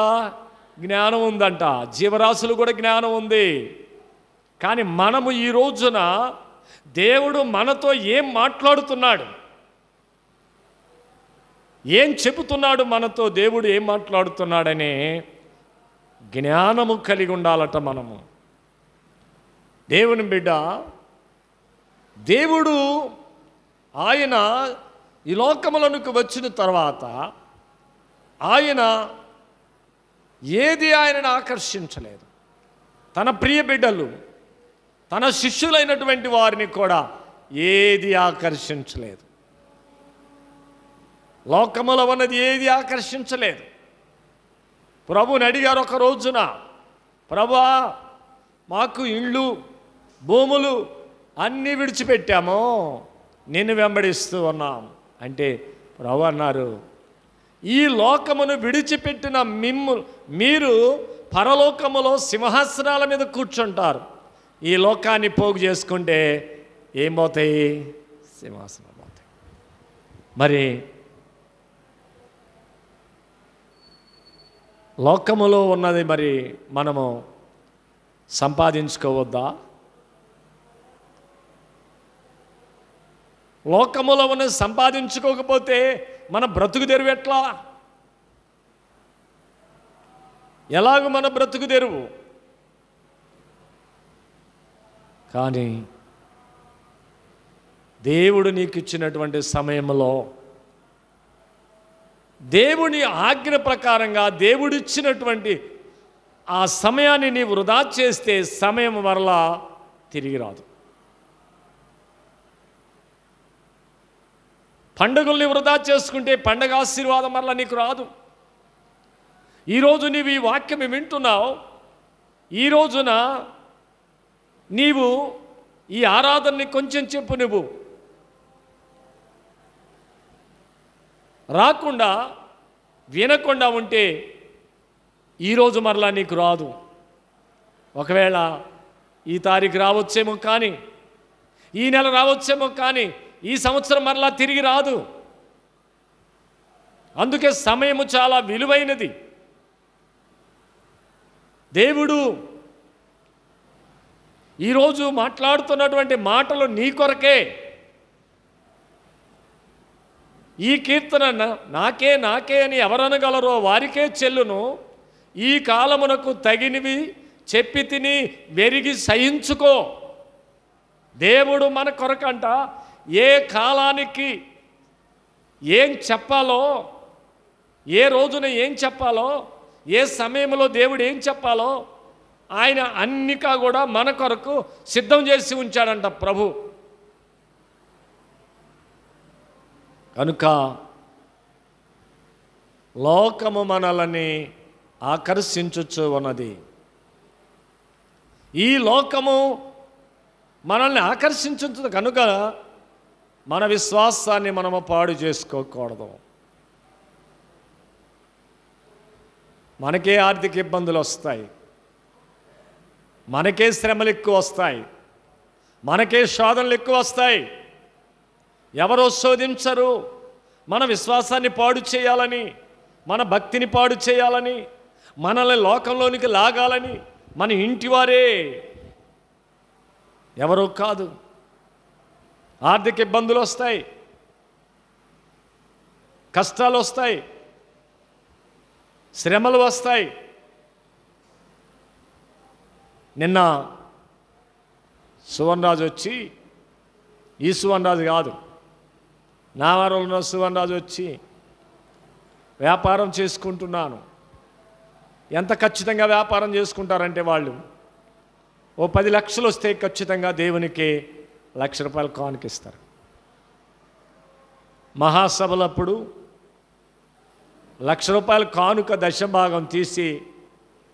జ్ఞానం ఉందంట. జీవరాశులు కూడా జ్ఞానం ఉంది. కానీ మనము ఈ రోజున దేవుడు మనతో ఏం మాట్లాడుతున్నాడు, ఏం చెబుతున్నాడు, మనతో దేవుడు ఏం మాట్లాడుతున్నాడని జ్ఞానము కలిగి ఉండాలట మనము. దేవుని బిడ్డ, దేవుడు ఆయన ఈ లోకములకు వచ్చిన తర్వాత ఆయన ఏది ఆయనను ఆకర్షించలేదు. తన ప్రియ బిడ్డలు, తన శిష్యులైనటువంటి వారిని కూడా ఏది ఆకర్షించలేదు. లోకములో ఉన్నది ఏది ఆకర్షించలేదు. ప్రభుని అడిగారు ఒక రోజున, ప్రభువా, మాకు ఇళ్ళు భూములు అన్నీ విడిచిపెట్టాము, నిన్ను వెంబడిస్తూ ఉన్నాం అంటే ప్రభు అన్నారు, ఈ లోకమును విడిచిపెట్టిన మీరు పరలోకములో సింహాసనాల మీద కూర్చుంటారు. ఈ లోకాన్ని పోగు చేసుకుంటే ఏం పోతాయి? సింహాసనాలు పోతాయి. మరి లోకములో ఉన్నది మరి మనము సంపాదించుకోవద్దా? లోకములో ఉన్నది సంపాదించుకోకపోతే మన బ్రతుకు తెరువు ఎట్లా? ఎలాగ మన బ్రతుకు తెరువు? కానీ దేవుడు నీకు ఇచ్చినటువంటి సమయంలో దేవుని ఆజ్ఞ ప్రకారంగా దేవుడిచ్చినటువంటి ఆ సమయాన్ని నీవు వృధా చేస్తే సమయం మరలా తిరిగి రాదు. పండుగల్ని వృధా చేసుకుంటే పండగ ఆశీర్వాదం మరలా నీకు రాదు. ఈరోజు నీవు ఈ వాక్యం వింటున్నావు. ఈ రోజున నీవు ఈ ఆరాధనని కొంచెం చెప్పు, నువ్వు రాకుండా వినకుండా ఉంటే ఈరోజు మరలా నీకు రాదు. ఒకవేళ ఈ తారీఖు రావచ్చేమో, కానీ ఈ నెల రావచ్చేమో, కానీ ఈ సంవత్సరం మరలా తిరిగి రాదు. అందుకే సమయము చాలా విలువైనది. దేవుడు ఈరోజు మాట్లాడుతున్నటువంటి మాటలు నీ కొరకే. ఈ కీర్తన నాకే నాకే అని ఎవరనగలరో వారికే చెల్లును. ఈ కాలమునకు తగినవి చెప్పి తిని వెరిగి సహించుకో. దేవుడు మన కొరకంట ఏ కాలానికి ఏం చెప్పాలో, ఏ రోజున ఏం చెప్పాలో, ఏ సమయంలో దేవుడు ఏం చెప్పాలో ఆయన అన్నికా కూడా మన కొరకు సిద్ధం చేసి ఉంచాడంట ప్రభు. కనుక లోకము మనల్ని ఆకర్షించుచు ఉన్నది. ఈ లోకము మనల్ని ఆకర్షించుతుంది కనుక మన విశ్వాసాన్ని మనము పాడు చేసుకోకూడదు. మనకే ఆర్థిక ఇబ్బందులు వస్తాయి, మనకే శ్రమలు ఎక్కువ వస్తాయి, మనకే శోధనలు ఎక్కువ వస్తాయి. ఎవరో శోధించరు. మన విశ్వాసాన్ని పాడు చేయాలని, మన భక్తిని పాడు చేయాలని, మనల్ని లోకంలోనికి లాగాలని మన ఇంటివారే, ఎవరో కాదు. ఆర్థిక ఇబ్బందులు వస్తాయి, కష్టాలు వస్తాయి, శ్రమలు వస్తాయి. నిన్న సువర్ణరాజు వచ్చి, ఈ సువర్ణరాజు కాదు, నావారంలో సువర్ణరాజు వచ్చి, వ్యాపారం చేసుకుంటున్నాను. ఎంత ఖచ్చితంగా వ్యాపారం చేసుకుంటారంటే వాళ్ళు ఓ 10 లక్షలు వస్తే ఖచ్చితంగా దేవునికి ₹1,00,000 కానుకిస్తారు. మహాసభలప్పుడు ₹1,00,000 కానుక దశభాగం తీసి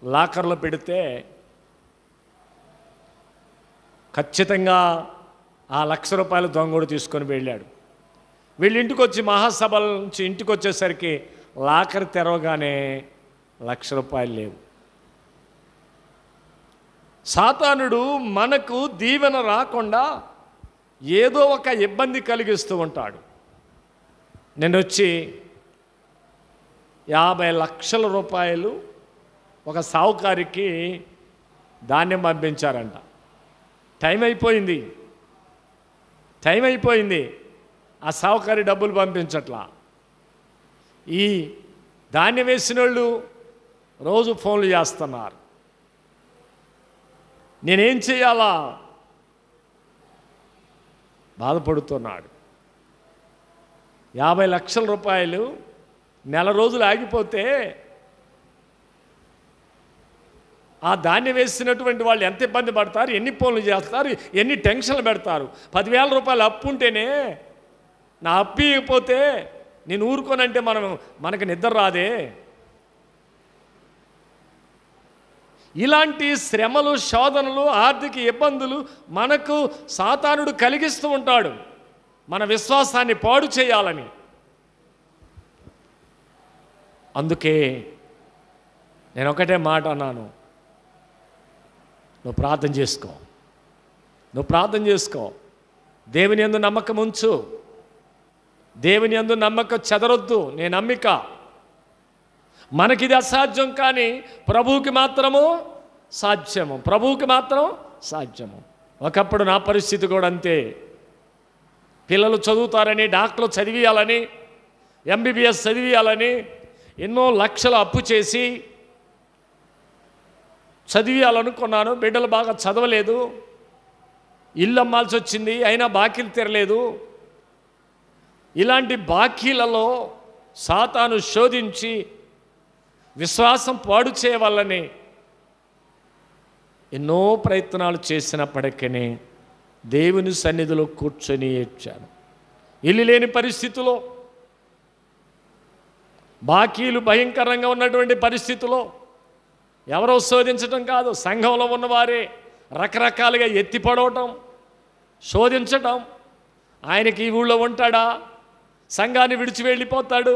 లాకర్లో పెడితే ఖచ్చితంగా ఆ ₹1,00,000 దొంగోడు తీసుకొని వెళ్ళాడు. వీళ్ళ ఇంటికి వచ్చి మహాసభల నుంచి ఇంటికి వచ్చేసరికి లాకర్ తెరవగానే ₹1,00,000 లేవు. సాతానుడు మనకు దీవెన రాకుండా ఏదో ఒక ఇబ్బంది కలిగిస్తూ ఉంటాడు. నేను వచ్చి ₹50 లక్షల ఒక సావుకారికి ధాన్యం పంపించారంట. టైం అయిపోయింది. ఆ సావుకారి డబ్బులు పంపించట్లా. ఈ ధాన్యం వేసిన వాళ్ళు రోజు ఫోన్లు చేస్తున్నారు. నేనేం చేయాలా బాధపడుతున్నాడు. 50 లక్షల రూపాయలు నెల రోజులు ఆగిపోతే ఆ ధాన్యం వేసినటువంటి వాళ్ళు ఎంత ఇబ్బంది పడతారు, ఎన్ని ఫోన్లు చేస్తారు, ఎన్ని టెన్షన్లు పెడతారు. 10,000 రూపాయలు అప్పు ఉంటేనే నా అప్పు ఇవ్వకపోతే నేను ఊరుకోనంటే మనకు నిద్ర రాదే. ఇలాంటి శ్రమలు, శోధనలు, ఆర్థిక ఇబ్బందులు మనకు సాతానుడు కలిగిస్తూ ఉంటాడు, మన విశ్వాసాన్ని పాడు చేయాలని. అందుకే నేను ఒకటే మాట అన్నాను, నువ్వు ప్రార్థన చేసుకో, నువ్వు ప్రార్థన చేసుకో, దేవుని యందు నమ్మకం ఉంచు, దేవుని యందు నమ్మకం చెదరొద్దు. నీ నమ్మిక మనకిది అసాధ్యం, కానీ ప్రభువుకి మాత్రము సాధ్యము, ప్రభువుకి మాత్రం సాధ్యము. ఒకప్పుడు నా పరిస్థితి కూడా అంతే. పిల్లలు చదువుతారని, డాక్టర్లు చదివియాలని, ఎంబీబీఎస్ చదివియాలని ఎన్నో లక్షలు అప్పు చేసి చదివియాలనుకున్నాను. బిడ్డలు బాగా చదవలేదు, ఇల్లు అమ్మాల్సి వచ్చింది, అయినా బాకీలు తీరలేదు. ఇలాంటి బాకీలలో సాతాను శోధించి విశ్వాసం పాడు చేయవాలని ఎన్నో ప్రయత్నాలు చేసినప్పటికీ దేవుని సన్నిధిలో కూర్చొని ఏడ్చాను. ఇల్లు లేని పరిస్థితిలో, బాకీలు భయంకరంగా ఉన్నటువంటి పరిస్థితిలో, ఎవరో శోధించటం కాదు, సంఘంలో ఉన్నవారే రకరకాలుగా ఎత్తిపడవటం, శోధించటం. ఆయనకి ఈ ఊళ్ళో ఉంటాడా, సంఘాన్ని విడిచి వెళ్ళిపోతాడు,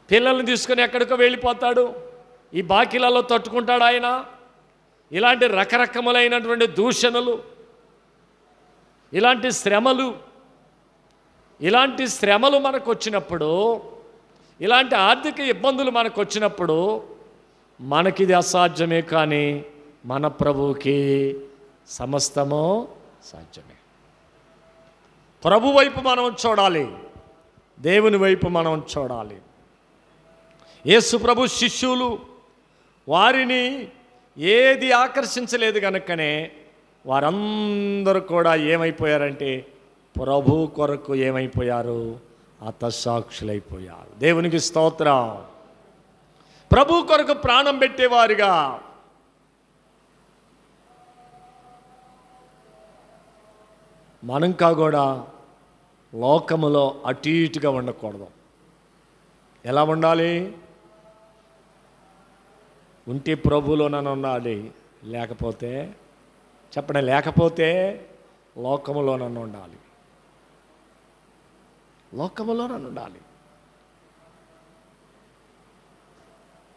పిల్లల్ని తీసుకొని ఎక్కడికో వెళ్ళిపోతాడు, ఈ బాకీలలో తట్టుకుంటాడు ఆయన. ఇలాంటి రకరకములైనటువంటి దూషణలు, ఇలాంటి శ్రమలు మనకు వచ్చినప్పుడు, ఇలాంటి ఆర్థిక ఇబ్బందులు మనకు వచ్చినప్పుడు మనకిది అసాధ్యమే, కానీ మన ప్రభువుకి సమస్తము సాధ్యమే. ప్రభు వైపు మనం చూడాలి, దేవుని వైపు మనం చూడాలి. యేసు ప్రభు శిష్యులు, వారిని ఏది ఆకర్షించలేదు కనుకనే వారందరూ కూడా ఏమైపోయారంటే ప్రభు కొరకు ఏమైపోయారు, హతసాక్షులైపోయారు. దేవునికి స్తోత్రం. ప్రభు కొరకు ప్రాణం పెట్టేవారుగా మనంకా కూడా లోకములో అటు ఇటుగా ఉండకూడదు. ఎలా ఉండాలి? ఉంటే ప్రభువులోనని ఉండాలి, లేకపోతే చెప్పండి, లేకపోతే లోకములోనని ఉండాలి, లోకములోనని ఉండాలి.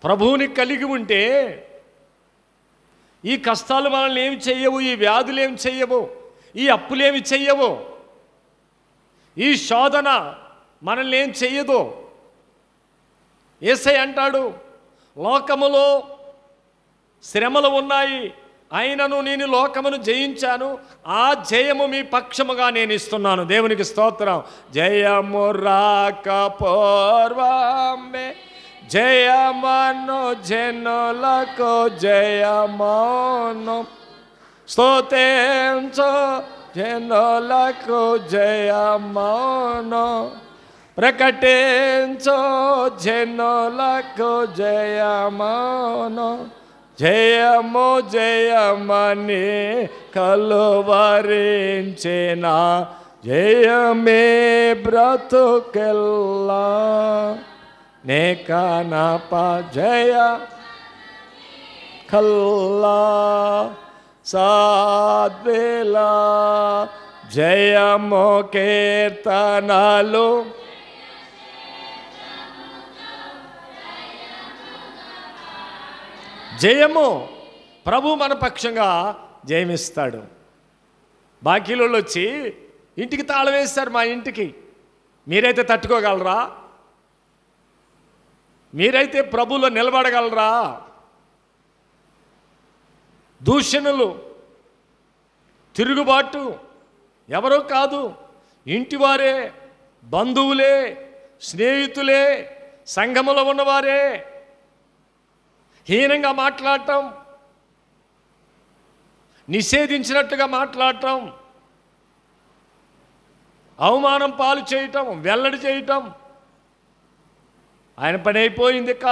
ప్రభువుని కలిగి ఉంటే ఈ కష్టాలు మనల్ని ఏమి చెయ్యవు, ఈ వ్యాధులు ఏమి చెయ్యవు, ఈ అప్పులేమి చెయ్యవు, ఈ శోధన మనల్ని ఏం చెయ్యదు. యేసయ్య అంటాడు, లోకములో శ్రమలు ఉన్నాయి, అయినను నేను లోకమును జయించాను, ఆ జయము మీ పక్షముగా నేను ఇస్తున్నాను. దేవునికి స్తోత్రం. జయము రాకపోర్వమే జయమను జనులకు జయమను, స్తుతించు జనులకు జయమను, ప్రకటించు జనులకు జయమను. జయము జయమని కలువరించిన జయమే బ్రతుకెల్లా, నే కనప జయ కల్లా సాద్వేలా, జయము కీర్తనలు జయము. ప్రభు మన పక్షంగా జయమిస్తాడు. బాకీలో వచ్చి ఇంటికి తాళం వేస్తారు, మా ఇంటికి మీరైతే తట్టుకోగలరా? మీరైతే ప్రభువులో నిలబడగలరా? దూషణలు, తిరుగుబాటు ఎవరో కాదు, ఇంటివారే, బంధువులే, స్నేహితులే, సంఘములో ఉన్నవారే హీనంగా మాట్లాడటం, నిషేధించినట్లుగా మాట్లాడటం, అవమానం పాలు చేయటం, వెల్లడి చేయటం. ఆయన పని అయిపోయింది. ఇక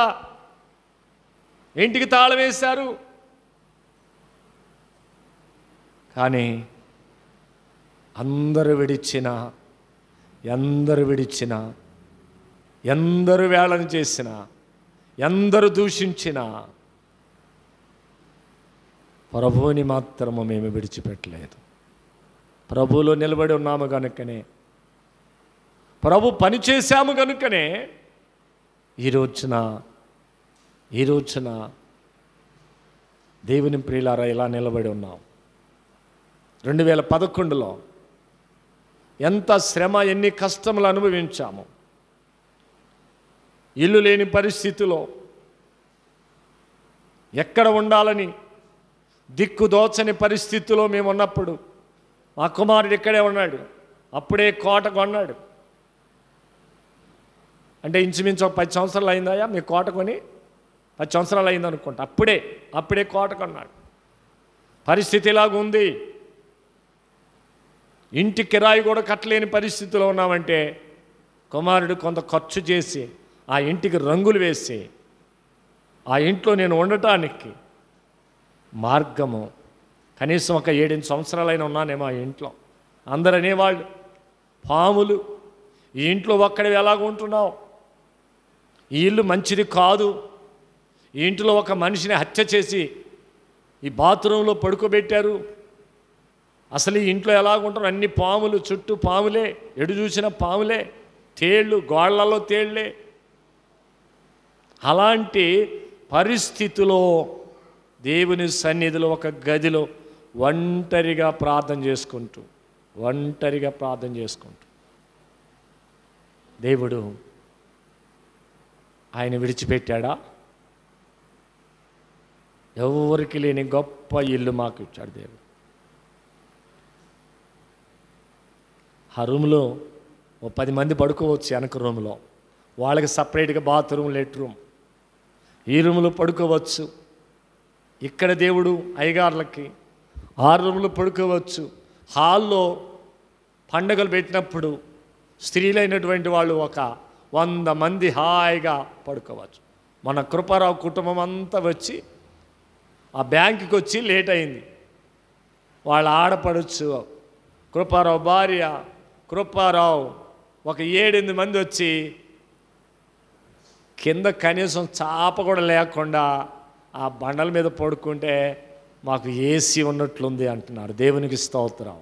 ఇంటికి తాళం వేశారు. కానీ అందరూ విడిచినా, ఎందరు వేళన చేసినా, ఎందరు దూషించినా ప్రభువుని మాత్రము మేము విడిచిపెట్టలేదు. ప్రభువులో నిలబడి ఉన్నాము కనుకనే, ప్రభు పని చేశాము కనుకనే ఈ రోజున దేవుని ప్రియులారా ఇలా నిలబడి ఉన్నాం. 2011లో ఎంత శ్రమ, ఎన్ని కష్టములు అనుభవించాము. ఇల్లు లేని పరిస్థితిలో, ఎక్కడ ఉండాలని దిక్కుదోచని పరిస్థితిలో మేము ఉన్నప్పుడు మా కుమారుడు ఇక్కడే ఉన్నాడు. అప్పుడే కోట కొన్నాడు. అంటే ఇంచుమించు 10 సంవత్సరాలు అయిందాయా మీ కోట కొని? 10 సంవత్సరాలు అయింది అనుకుంటా. అప్పుడే కోట కొన్నాడు. పరిస్థితి ఇలాగుంది. ఇంటి కిరాయి కూడా కట్టలేని పరిస్థితిలో ఉన్నామంటే కుమారుడు కొంత ఖర్చు చేసి ఆ ఇంటికి రంగులు వేసి ఆ ఇంట్లో నేను ఉండటానికి మార్గము, కనీసం ఒక 7-8 సంవత్సరాలైనా ఉన్నానేమో ఆ ఇంట్లో. అందరు అనేవాళ్ళు, పాములు, ఈ ఇంట్లో ఒక్కడివి ఎలాగ ఉంటున్నావు, ఈ ఇల్లు మంచిది కాదు, ఈ ఇంట్లో ఒక మనిషిని హత్య చేసి ఈ బాత్రూంలో పడుకోబెట్టారు, అసలు ఈ ఇంట్లో ఎలాగుంటారు, అన్ని పాములు, చుట్టూ పాములే, ఎడు చూసిన పాములే, తేళ్ళు, గోళ్లలో తేళ్లే. అలాంటి పరిస్థితిలో దేవుని సన్నిధిలో ఒక గదిలో ఒంటరిగా ప్రార్థన చేసుకుంటూ దేవుడు ఆయన విడిచిపెట్టాడా? ఎవరికి లేని గొప్ప ఇల్లు మాకు ఇచ్చాడు దేవుడు. ఆ రూమ్లో ఓ 10 మంది పడుకోవచ్చు. వెనక రూమ్లో వాళ్ళకి సపరేట్గా బాత్రూమ్, లెట్రూమ్. ఈ రూమ్లో పడుకోవచ్చు. ఇక్కడ దేవుడు అయ్యగార్లకి 6 రూమ్లు పడుకోవచ్చు. హాల్లో పండగలు పెట్టినప్పుడు స్త్రీలైనటువంటి వాళ్ళు ఒక 100 మంది హాయిగా పడుకోవచ్చు. మన కృపారావు కుటుంబం అంతా వచ్చి ఆ బ్యాంకుకి వచ్చి లేట్ అయింది. వాళ్ళ ఆడపడచ్చు, కృపారావు భార్య, కృపారావు ఒక 7-8 మంది వచ్చి కింద కనీసం చాప కూడా లేకుండా ఆ బండల మీద పడుకుంటే మాకు ఏసీ ఉన్నట్లుంది అంటున్నారు. దేవునికి స్తోత్రం.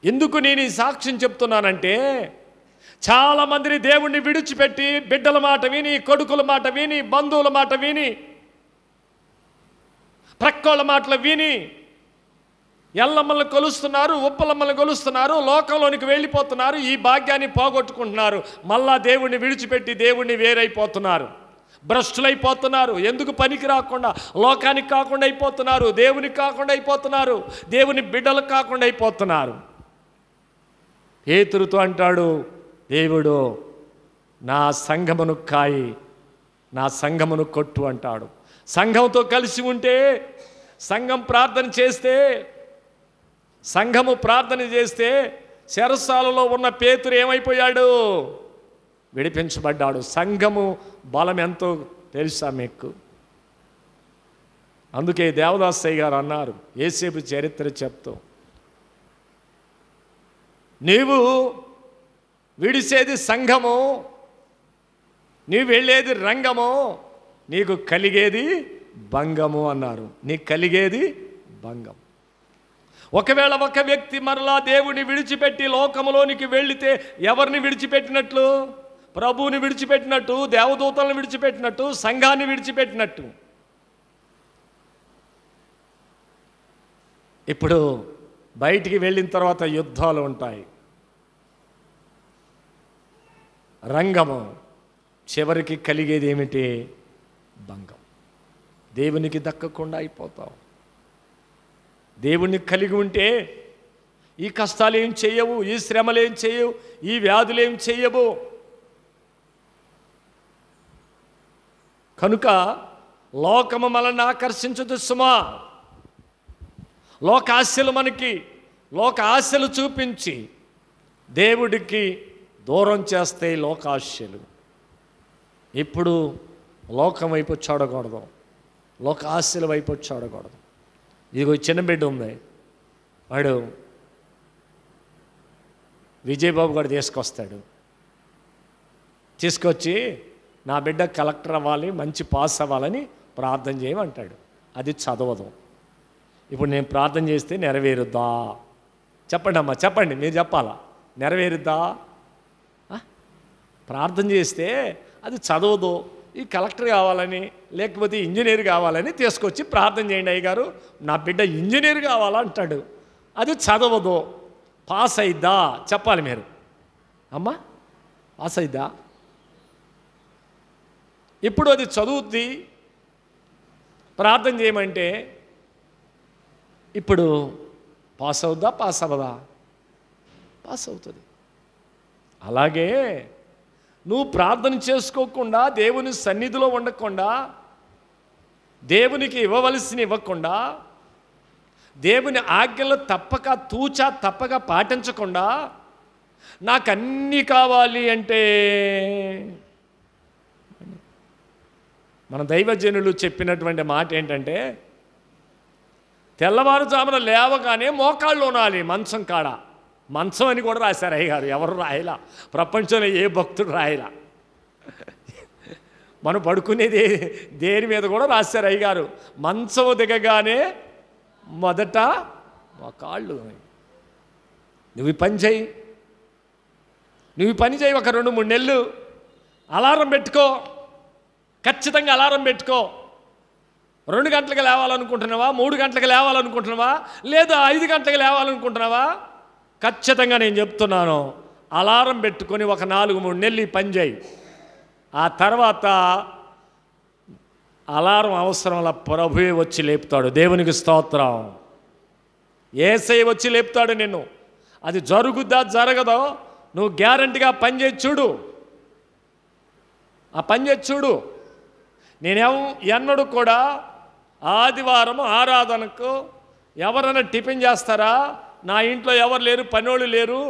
ఎందుకు నేను ఈ సాక్ష్యం చెప్తున్నానంటే, చాలామందిని దేవుణ్ణి విడిచిపెట్టి బిడ్డల మాట విని, కొడుకుల మాట విని, బంధువుల మాట విని, ప్రక్కోళ్ళ మాటలు విని ఎల్లమ్మల్ని కొలుస్తున్నారు, ఉప్పలమ్మల్ని కొలుస్తున్నారు, లోకంలోనికి వెళ్ళిపోతున్నారు, ఈ భాగ్యాన్ని పోగొట్టుకుంటున్నారు. మళ్ళా దేవుణ్ణి విడిచిపెట్టి దేవుణ్ణి వేరైపోతున్నారు, భ్రష్టులైపోతున్నారు. ఎందుకు పనికి రాకుండా, లోకానికి కాకుండా అయిపోతున్నారు, దేవునికి కాకుండా అయిపోతున్నారు, దేవుని బిడ్డలకు కాకుండా అయిపోతున్నారు. పేతురుతో అంటాడు దేవుడు, నా సంఘమును కాయి, నా సంఘమును కొట్టు అంటాడు. సంఘంతో కలిసి ఉంటే, సంఘం ప్రార్థన చేస్తే, సంఘము ప్రార్థన చేస్తే చెరసాలలో ఉన్న పేతురు ఏమైపోయాడు? విడిపించబడ్డాడు. సంఘము బలం ఎంతో తెలుసా మీకు? అందుకే దేవదాసయ్య గారు అన్నారు యేసేపు చరిత్ర చెప్తూ, నీవు విడిసేది సంఘము, నీవు వెళ్ళేది రంగము, నీకు కలిగేది భంగము అన్నారు. నీకు కలిగేది భంగం. ఒకవేళ ఒక వ్యక్తి మరలా దేవుని విడిచిపెట్టి లోకములోనికి వెళితే ఎవరిని విడిచిపెట్టినట్లు? ప్రభువుని విడిచిపెట్టినట్టు, దేవదూతలను విడిచిపెట్టినట్టు, సంఘాన్ని విడిచిపెట్టినట్టు. ఇప్పుడు బయటికి వెళ్ళిన తర్వాత యుద్ధాలు ఉంటాయి, రంగము. చివరికి కలిగేది ఏమిటి? భంగం. దేవునికి దక్కకుండా అయిపోతావు. దేవుణ్ణి కలిగి ఉంటే ఈ కష్టాలు ఏం చేయవు, ఈ శ్రమలు ఏం చేయవు, ఈ వ్యాధులు ఏం చేయవు. కనుక లోకము మనల్ని ఆకర్షించదు సుమా. లోక ఆశలు చూపించి దేవుడికి దూరం చేస్తే లోకాశలు. ఇప్పుడు లోకం వైపు చూడకూడదు, లోక ఆశల వైపు చూడకూడదు. ఇదిగో చిన్న బిడ్డ ఉంది, వాడు విజయబాబు గారు తీసుకొచ్చి నా బిడ్డ కలెక్టర్ అవ్వాలి, మంచి పాస్ అవ్వాలని ప్రార్థన చేయమంటాడు. అది చదవదు. ఇప్పుడు నేను ప్రార్థన చేస్తే నెరవేరుద్దా? చెప్పండి అమ్మా, చెప్పండి, మీరు చెప్పాలా. నెరవేరుద్దా? ప్రార్థన చేస్తే అది చదవదు. ఈ కలెక్టర్ కావాలని లేకపోతే ఇంజనీర్ కావాలని తీసుకొచ్చి ప్రార్థన చేయండి అయ్యగారు, నా బిడ్డ ఇంజనీర్ కావాలంటాడు. అది చదవదు. పాస్ అయిద్దా? చెప్పాలి మీరు. అమ్మా, పాస్ అయిద్దా? ఇప్పుడు అది చదువుద్ది. ప్రార్థన చేయమంటే ఇప్పుడు పాస్ అవుద్దా? పాస్ అవ్వదా? పాస్ అవుతుంది. అలాగే నువ్వు ప్రార్థన చేసుకోకుండా, దేవుని సన్నిధిలో ఉండకుండా, దేవునికి ఇవ్వవలసిన ఇవ్వకుండా, దేవుని ఆజ్ఞలు తప్పక పాటించకుండా నాకు అన్నీ కావాలి అంటే, మన దైవజనులు చెప్పినటువంటి మాట ఏంటంటే, తెల్లవారుజామున లేవగానే మోకాళ్ళు ఉనాలి మంచం కాడ. మంచం అని కూడా రాశారు అయ్యగారు, ఎవరు రాయలా, ప్రపంచంలో ఏ భక్తుడు రాయలా. మనం పడుకునేది దేని మీద కూడా రాశారు అయ్యగారు. మంచం దిగగానే మొదట మోకాళ్ళు. నువ్వు పని చేయి, ఒక 2-3 నెలలు అలారం పెట్టుకో, ఖచ్చితంగా అలారం పెట్టుకో. 2 గంటలకు లేవాలనుకుంటున్నావా? 3 గంటలకు లేవాలనుకుంటున్నావా? లేదా 5 గంటలకు లేవాలనుకుంటున్నావా? ఖచ్చితంగా నేను చెప్తున్నాను, అలారం పెట్టుకొని ఒక 4-3 నెలలు ఈ పని చేయి. ఆ తర్వాత అలారం అవసరంలా ప్రభువే వచ్చి లేపుతాడు. దేవునికి స్తోత్రం. యేసయ్య వచ్చి లేపుతాడు నిన్ను. అది జరుగుద్దా జరగదో నువ్వు గ్యారంటీగా పని చేసి చూడు. ఆ పని చేసి చూడు. ఎన్నడూ కూడా ఆదివారం ఆరాధనకు ఎవరైనా టిఫిన్ చేస్తారా? నా ఇంట్లో ఎవరు లేరు, పనోళ్ళు లేరు,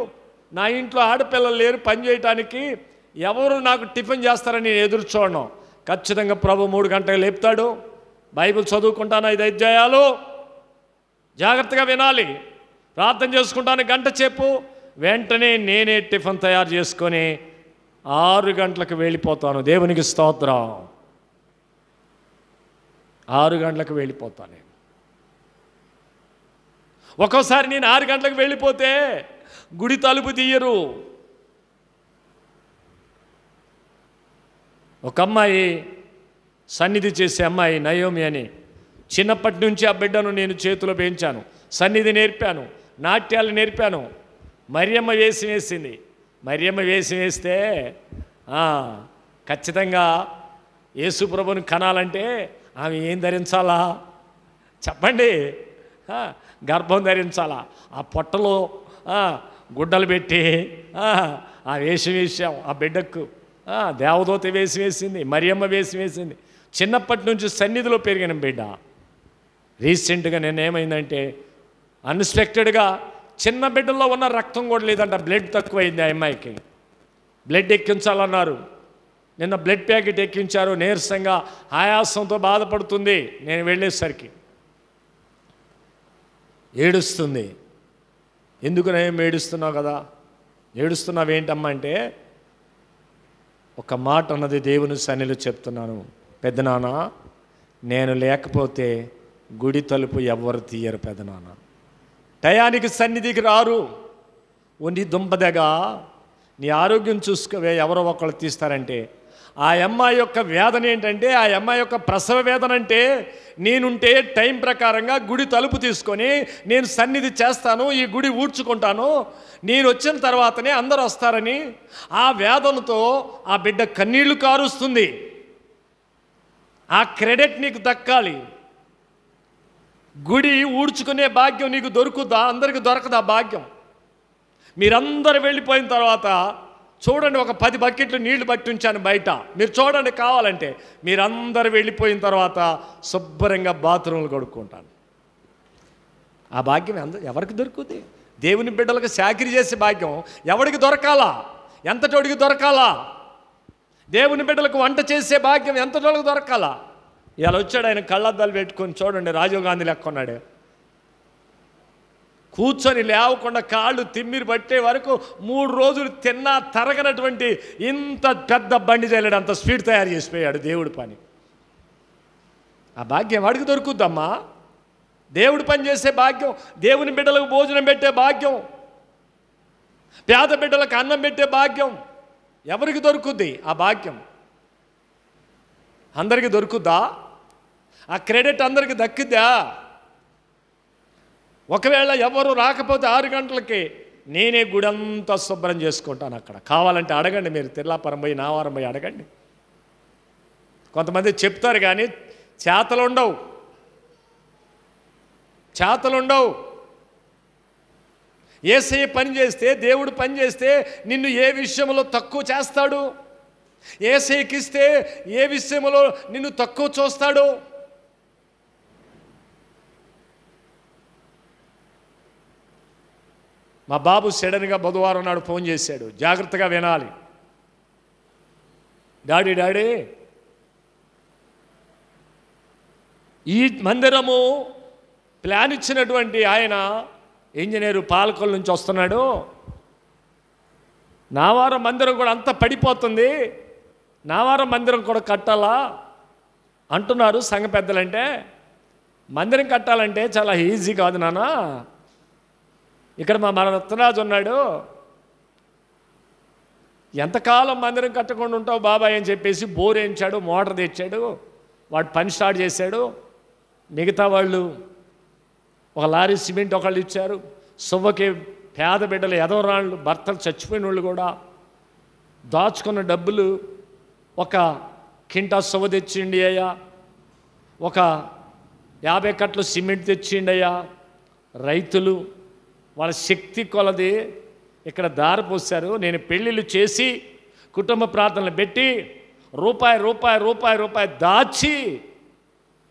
నా ఇంట్లో ఆడపిల్లలు లేరు పని చేయటానికి, ఎవరు నాకు టిఫిన్ చేస్తారని నేను ఎదురు చూడను. ఖచ్చితంగా ప్రభు 3 గంటలకు లేపుతాడు. బైబిల్ చదువుకుంటాను 5 అధ్యాయాలు, జాగ్రత్తగా వినాలి. ప్రార్థన చేసుకుంటాను గంట సేపు, వెంటనే నేనే టిఫిన్ తయారు చేసుకొని 6 గంటలకు వెళ్ళిపోతాను. దేవునికి స్తోత్రం. 6 గంటలకు వెళ్ళిపోతాను. ఒక్కోసారి నేను 6 గంటలకు వెళ్ళిపోతే గుడి తలుపు తీయరు. ఒక అమ్మాయి, సన్నిధి చేసే అమ్మాయి నయోమి అని, చిన్నప్పటి నుంచి ఆ బిడ్డను నేను చేతిలో పెంచాను, సన్నిధి నేర్పాను, నాట్యాలు నేర్పాను. మరియమ్మ వేసింది. మరియమ్మ వేస్తే ఖచ్చితంగా యేసు ప్రభువుని కనాలంటే ఆమె ఏం ధరించాలా చెప్పండి? గర్భం ధరించాలా? ఆ పొట్టలో గుడ్డలు పెట్టి ఆ వేసాం ఆ బిడ్డకు. దేవదూత వేసింది, మరియమ్మ వేసింది. చిన్నప్పటి నుంచి సన్నిధిలో పెరిగిన బిడ్డ. రీసెంట్గా నేనేమైందంటే అన్ఎక్స్పెక్టెడ్గా చిన్న బిడ్డల్లో ఉన్న రక్తం కూడా లేదంట, బ్లడ్ తక్కువైంది. ఆ అమ్మాయికి బ్లడ్ ఎక్కించాలన్నారు. నిన్న బ్లడ్ ప్యాకెట్ ఎక్కించారు. నీరసంగా ఆయాసంతో బాధపడుతుంది. నేను వెళ్ళేసరికి ఏడుస్తుంది. ఎందుకు నేను ఏడుస్తున్నావు కదా? ఏడుస్తున్నావు ఏంటమ్మా అంటే, ఒక మాట అన్నది దేవుని సన్నిధిలో చెప్తున్నాను. పెద్దనాన్న, నేను లేకపోతే గుడి తలుపు ఎవ్వరు తీయరు పెద్దనాన్న. టయానికి సన్నిధికి రారు. నీ దుంపదగా నీ ఆరోగ్యం చూసుకోవే, ఎవరో ఒకళ్ళు తీస్తారంటే. ఆ అమ్మాయి యొక్క వేదన ఏంటంటే, ఆ అమ్మాయి యొక్క ప్రసవ వేదన అంటే, నేనుంటే టైం ప్రకారంగా గుడి తలుపు తీసుకొని నేను సన్నిధి చేస్తాను, ఈ గుడి ఊడ్చుకుంటాను, నేను వచ్చిన తర్వాతనే అందరూ వస్తారని ఆ వేదనతో ఆ బిడ్డ కన్నీళ్లు కారుస్తుంది. ఆ క్రెడిట్ నీకు దక్కాలి. గుడి ఊడ్చుకునే భాగ్యం నీకు దొరుకుద్దా? అందరికీ దొరకదా భాగ్యం? మీరందరూ వెళ్ళిపోయిన తర్వాత చూడండి, ఒక 10 బకెట్లు నీళ్లు పట్టి ఉంచాను బయట, మీరు చూడండి కావాలంటే. మీరందరూ వెళ్ళిపోయిన తర్వాత శుభ్రంగా బాత్రూంలు కడుక్కుంటాను. ఆ భాగ్యం ఎవరికి దొరుకుతుంది? దేవుని బిడ్డలకు చాకిరీ చేసే భాగ్యం ఎవరికి దొరకాలా? ఎంతటోడికి దొరకాలా? దేవుని బిడ్డలకు వంట చేసే భాగ్యం ఎంతటోడికి దొరకాలా? ఇలా వచ్చాడు ఆయన, కళ్ళద్దాలు పెట్టుకొని చూడండి, రాజీవ్ గాంధీ లెక్క ఉన్నాడు. కూర్చొని లేవకుండా కాళ్ళు తిమ్మిరి పట్టే వరకు 3 రోజులు తిన్నా తరగనటువంటి ఇంత పెద్ద బండి చేయలేడు, అంత స్పీడ్ తయారు చేసిపోయాడు దేవుడి పని. ఆ భాగ్యం వాడికి దొరుకుద్దమ్మా. దేవుడి పని చేసే భాగ్యం, దేవుని బిడ్డలకు భోజనం పెట్టే భాగ్యం, పేద బిడ్డలకు అన్నం పెట్టే భాగ్యం ఎవరికి దొరుకుద్ది? ఆ భాగ్యం అందరికీ దొరుకుద్దా? ఆ క్రెడిట్ అందరికీ దక్కిద్దా? ఒకవేళ ఎవరు రాకపోతే 6 గంటలకి నేనే గుడంతా శుభ్రం చేసుకుంటాను. అక్కడ కావాలంటే అడగండి, మీరు తిర్లాపురం పోయి నావారం పోయి అడగండి. కొంతమంది చెప్తారు కానీ చేతలుండవు. యేసయ్య పని చేస్తే, దేవుడు పని చేస్తే నిన్ను ఏ విషయంలో తక్కువ చేస్తాడు? యేసయ్యకిస్తే ఏ విషయంలో నిన్ను తక్కువ చూస్తాడు? మా బాబు సడన్గా బుధవారం నాడు ఫోన్ చేశాడు, జాగ్రత్తగా వినాలి. డాడీ ఈ మందిరము ప్లాన్ ఇచ్చినటువంటి ఆయన ఇంజనీరు పాలకొల నుంచి వస్తున్నాడు. నావారం మందిరం కూడా అంతా పడిపోతుంది, నావారం మందిరం కూడా కట్టాలా అంటున్నారు సంఘ పెద్దలంటే. మందిరం కట్టాలంటే చాలా ఈజీ కాదు నాన్న. ఇక్కడ మన రత్నరాజు ఉన్నాడు, ఎంతకాలం మందిరం కట్టకుండా ఉంటావు బాబాయ్ అని చెప్పేసి బోర్ వేయించాడు, మోటార్ తెచ్చాడు, వాడు పని స్టార్ట్ చేశాడు. మిగతా వాళ్ళు ఒక లారీ సిమెంట్ ఒకళ్ళు ఇచ్చారు. సువ్వకి పేద బిడ్డలు, ఎదవరాళ్ళు, భర్తలు చచ్చిపోయిన వాళ్ళు కూడా దాచుకున్న డబ్బులు ఒక కింటా సువ్వ తెచ్చిండి అయ్యా, ఒక 50 కట్టలు సిమెంట్ తెచ్చిండి అయ్యా. రైతులు వాళ్ళ శక్తి కొలది ఇక్కడ దారిపోసారు. నేను పెళ్ళిళ్ళు చేసి కుటుంబ ప్రార్థనలు పెట్టి రూపాయి దాచి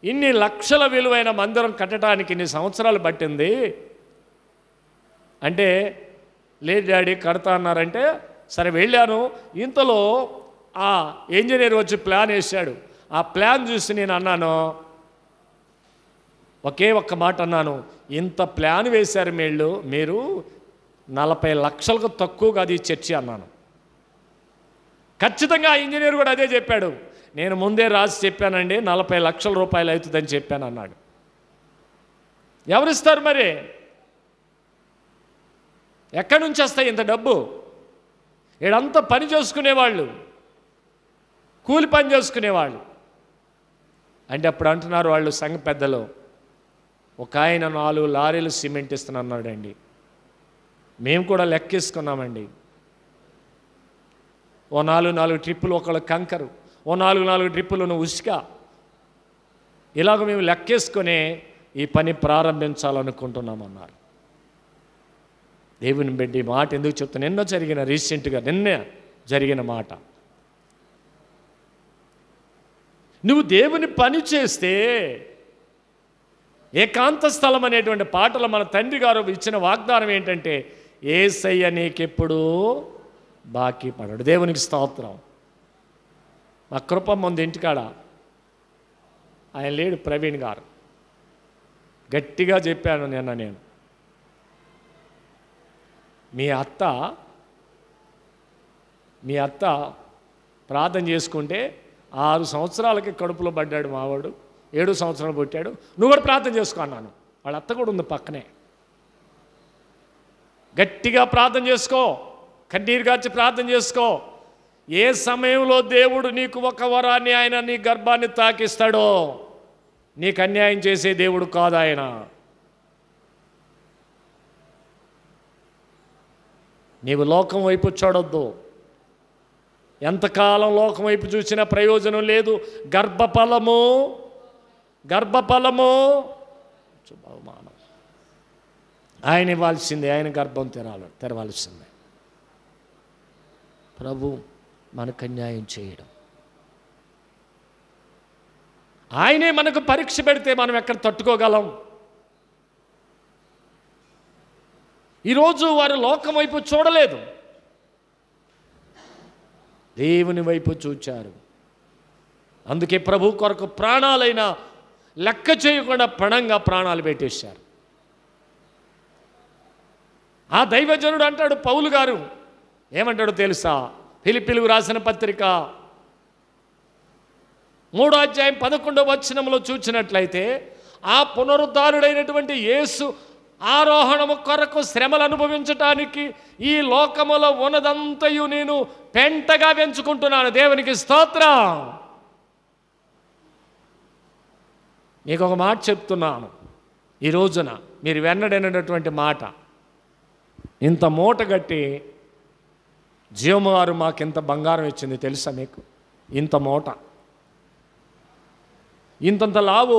ఇన్ని లక్షల విలువైన మందిరం కట్టడానికి ఇన్ని సంవత్సరాలు పట్టింది అంటే, లేదు డాడీ కడతా అన్నారంటే సరే వెళ్ళాను. ఇంతలో ఆ ఇంజనీర్ వచ్చి ప్లాన్ వేశాడు. ఆ ప్లాన్ చూసి నేను అన్నాను, ఒకే ఒక్క మాట అన్నాను, ఇంత ప్లాన్ వేశారు మీరు 40 లక్షలకు తక్కువగా అది చర్చి అన్నాను. ఖచ్చితంగా ఆ ఇంజనీర్ కూడా అదే చెప్పాడు. నేను ముందే రాసి చెప్పానండి 40 లక్షల రూపాయలు అవుతుందని చెప్పాను అన్నాడు. ఎవరిస్తారు మరి? ఎక్కడి నుంచి వస్తాయి ఇంత డబ్బు? ఈడంతా పని చేసుకునేవాళ్ళు, కూలి పని చేసుకునేవాళ్ళు. అంటే అప్పుడు అంటున్నారు వాళ్ళు సంఘ పెద్దలు, ఒక ఆయన 4 లారీలు సిమెంట్ ఇస్తున్నాడండి. మేము కూడా లెక్కేసుకున్నామండి. ఓ 4 ట్రిప్పులు ఒకళ్ళు కంకరు, ఓ 4 ట్రిప్పులను ఉసుక, ఇలాగ మేము లెక్కేసుకొని ఈ పని ప్రారంభించాలనుకుంటున్నామన్నారు. దేవుని బిడ్డ మాట ఎందుకు చెప్తాను? రీసెంట్గా నిన్న జరిగిన మాట. నువ్వు దేవుని పని చేస్తే, ఏకాంత స్థలం అనేటువంటి పాటలో మన తండ్రి గారు ఇచ్చిన వాగ్దానం ఏంటంటే, యేసయ్య నీకెప్పుడు బాకీ పడడు. దేవునికి స్తోత్రం. మా కృప ముందు ఇంటికాడ ఆయన లేడు, ప్రవీణ్ గారు. గట్టిగా చెప్పాను నిన్న నేను, మీ అత్త ప్రార్థన చేసుకుంటే 6 సంవత్సరాలకి కడుపులో పడ్డాడు మావాడు, 7 సంవత్సరాలు పుట్టాడు, నువ్వు కూడా ప్రార్థన చేసుకో అన్నాను. వాళ్ళ అత్త కూడా ఉంది పక్కనే. గట్టిగా ప్రార్థన చేసుకో, కన్నీరు గార్చి ప్రార్థన చేసుకో. ఏ సమయంలో దేవుడు నీకు ఒక వరాన్ని ఆయన నీ గర్భాన్ని తాకిస్తాడో, నీకు అన్యాయం చేసే దేవుడు కాదు ఆయన. నీవు లోకం వైపు చూడొద్దు. ఎంతకాలం లోకం వైపు చూసినా ప్రయోజనం లేదు. గర్భఫలము బహుమానం ఆయన ఇవ్వాల్సిందే, ఆయన గర్భం తెరవాల్సిందే. ప్రభు మనకు అన్యాయం చేయడం. ఆయనే మనకు పరీక్ష పెడితే మనం ఎక్కడ తట్టుకోగలం? ఈరోజు వారు లోకం వైపు చూడలేదు, దేవుని వైపు చూచారు. అందుకే ప్రభు కొరకు ప్రాణాలైనా లెక్క చేయకుండా పణంగా ప్రాణాలు పెట్టేశారు. ఆ దైవజనుడు అంటాడు, పౌలు గారు ఏమంటాడో తెలుసా? ఫిలిప్పీలకు రాసిన పత్రిక 3వ అధ్యాయం 11వ వచనంలో చూచినట్లయితే, ఆ పునరుద్ధారుడైనటువంటి యేసు ఆరోహణము కొరకు శ్రమలు అనుభవించటానికి ఈ లోకములో ఉన్నదంతయు నేను పెంటగా పెంచుకుంటున్నాను. దేవునికి స్తోత్రం. మీకు ఒక మాట చెప్తున్నాను ఈ రోజున, మీరు వెన్నడైనటువంటి మాట. ఇంత మూట గట్టి జీవము వారు మాకింత బంగారం ఇచ్చింది తెలుసా మీకు? ఇంత మూట, ఇంతంత లావు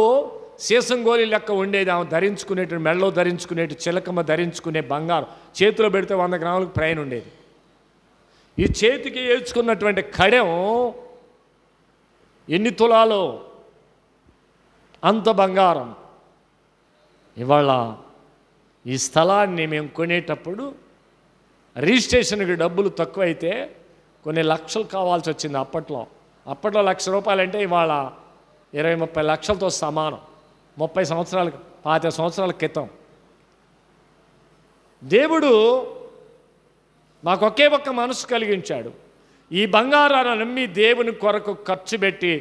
సీసంగోలి లెక్క ఉండేది. ఆమె ధరించుకునేటి, మెడలో ధరించుకునేటి, చిలకమ్మ ధరించుకునే బంగారం చేతిలో పెడితే 100 గ్రాములకు ప్రయాణం ఉండేది. ఈ చేతికి ఏడ్చుకున్నటువంటి కడెం ఎన్ని తులాలో? అంత బంగారం. ఇవాళ ఈ స్థలాన్ని మేము కొనేటప్పుడు రిజిస్ట్రేషన్కి డబ్బులు తక్కువైతే కొన్ని లక్షలు కావాల్సి వచ్చింది. అప్పట్లో ₹1,00,000 అంటే ఇవాళ 20-30 లక్షలతో సమానం. 30 సంవత్సరాల 25 సంవత్సరాల క్రితం దేవుడు మాకు ఒకే ఒక్క మనసు కలిగించాడు. ఈ బంగారాన్ని నమ్మి దేవుని కొరకు ఖర్చు పెట్టి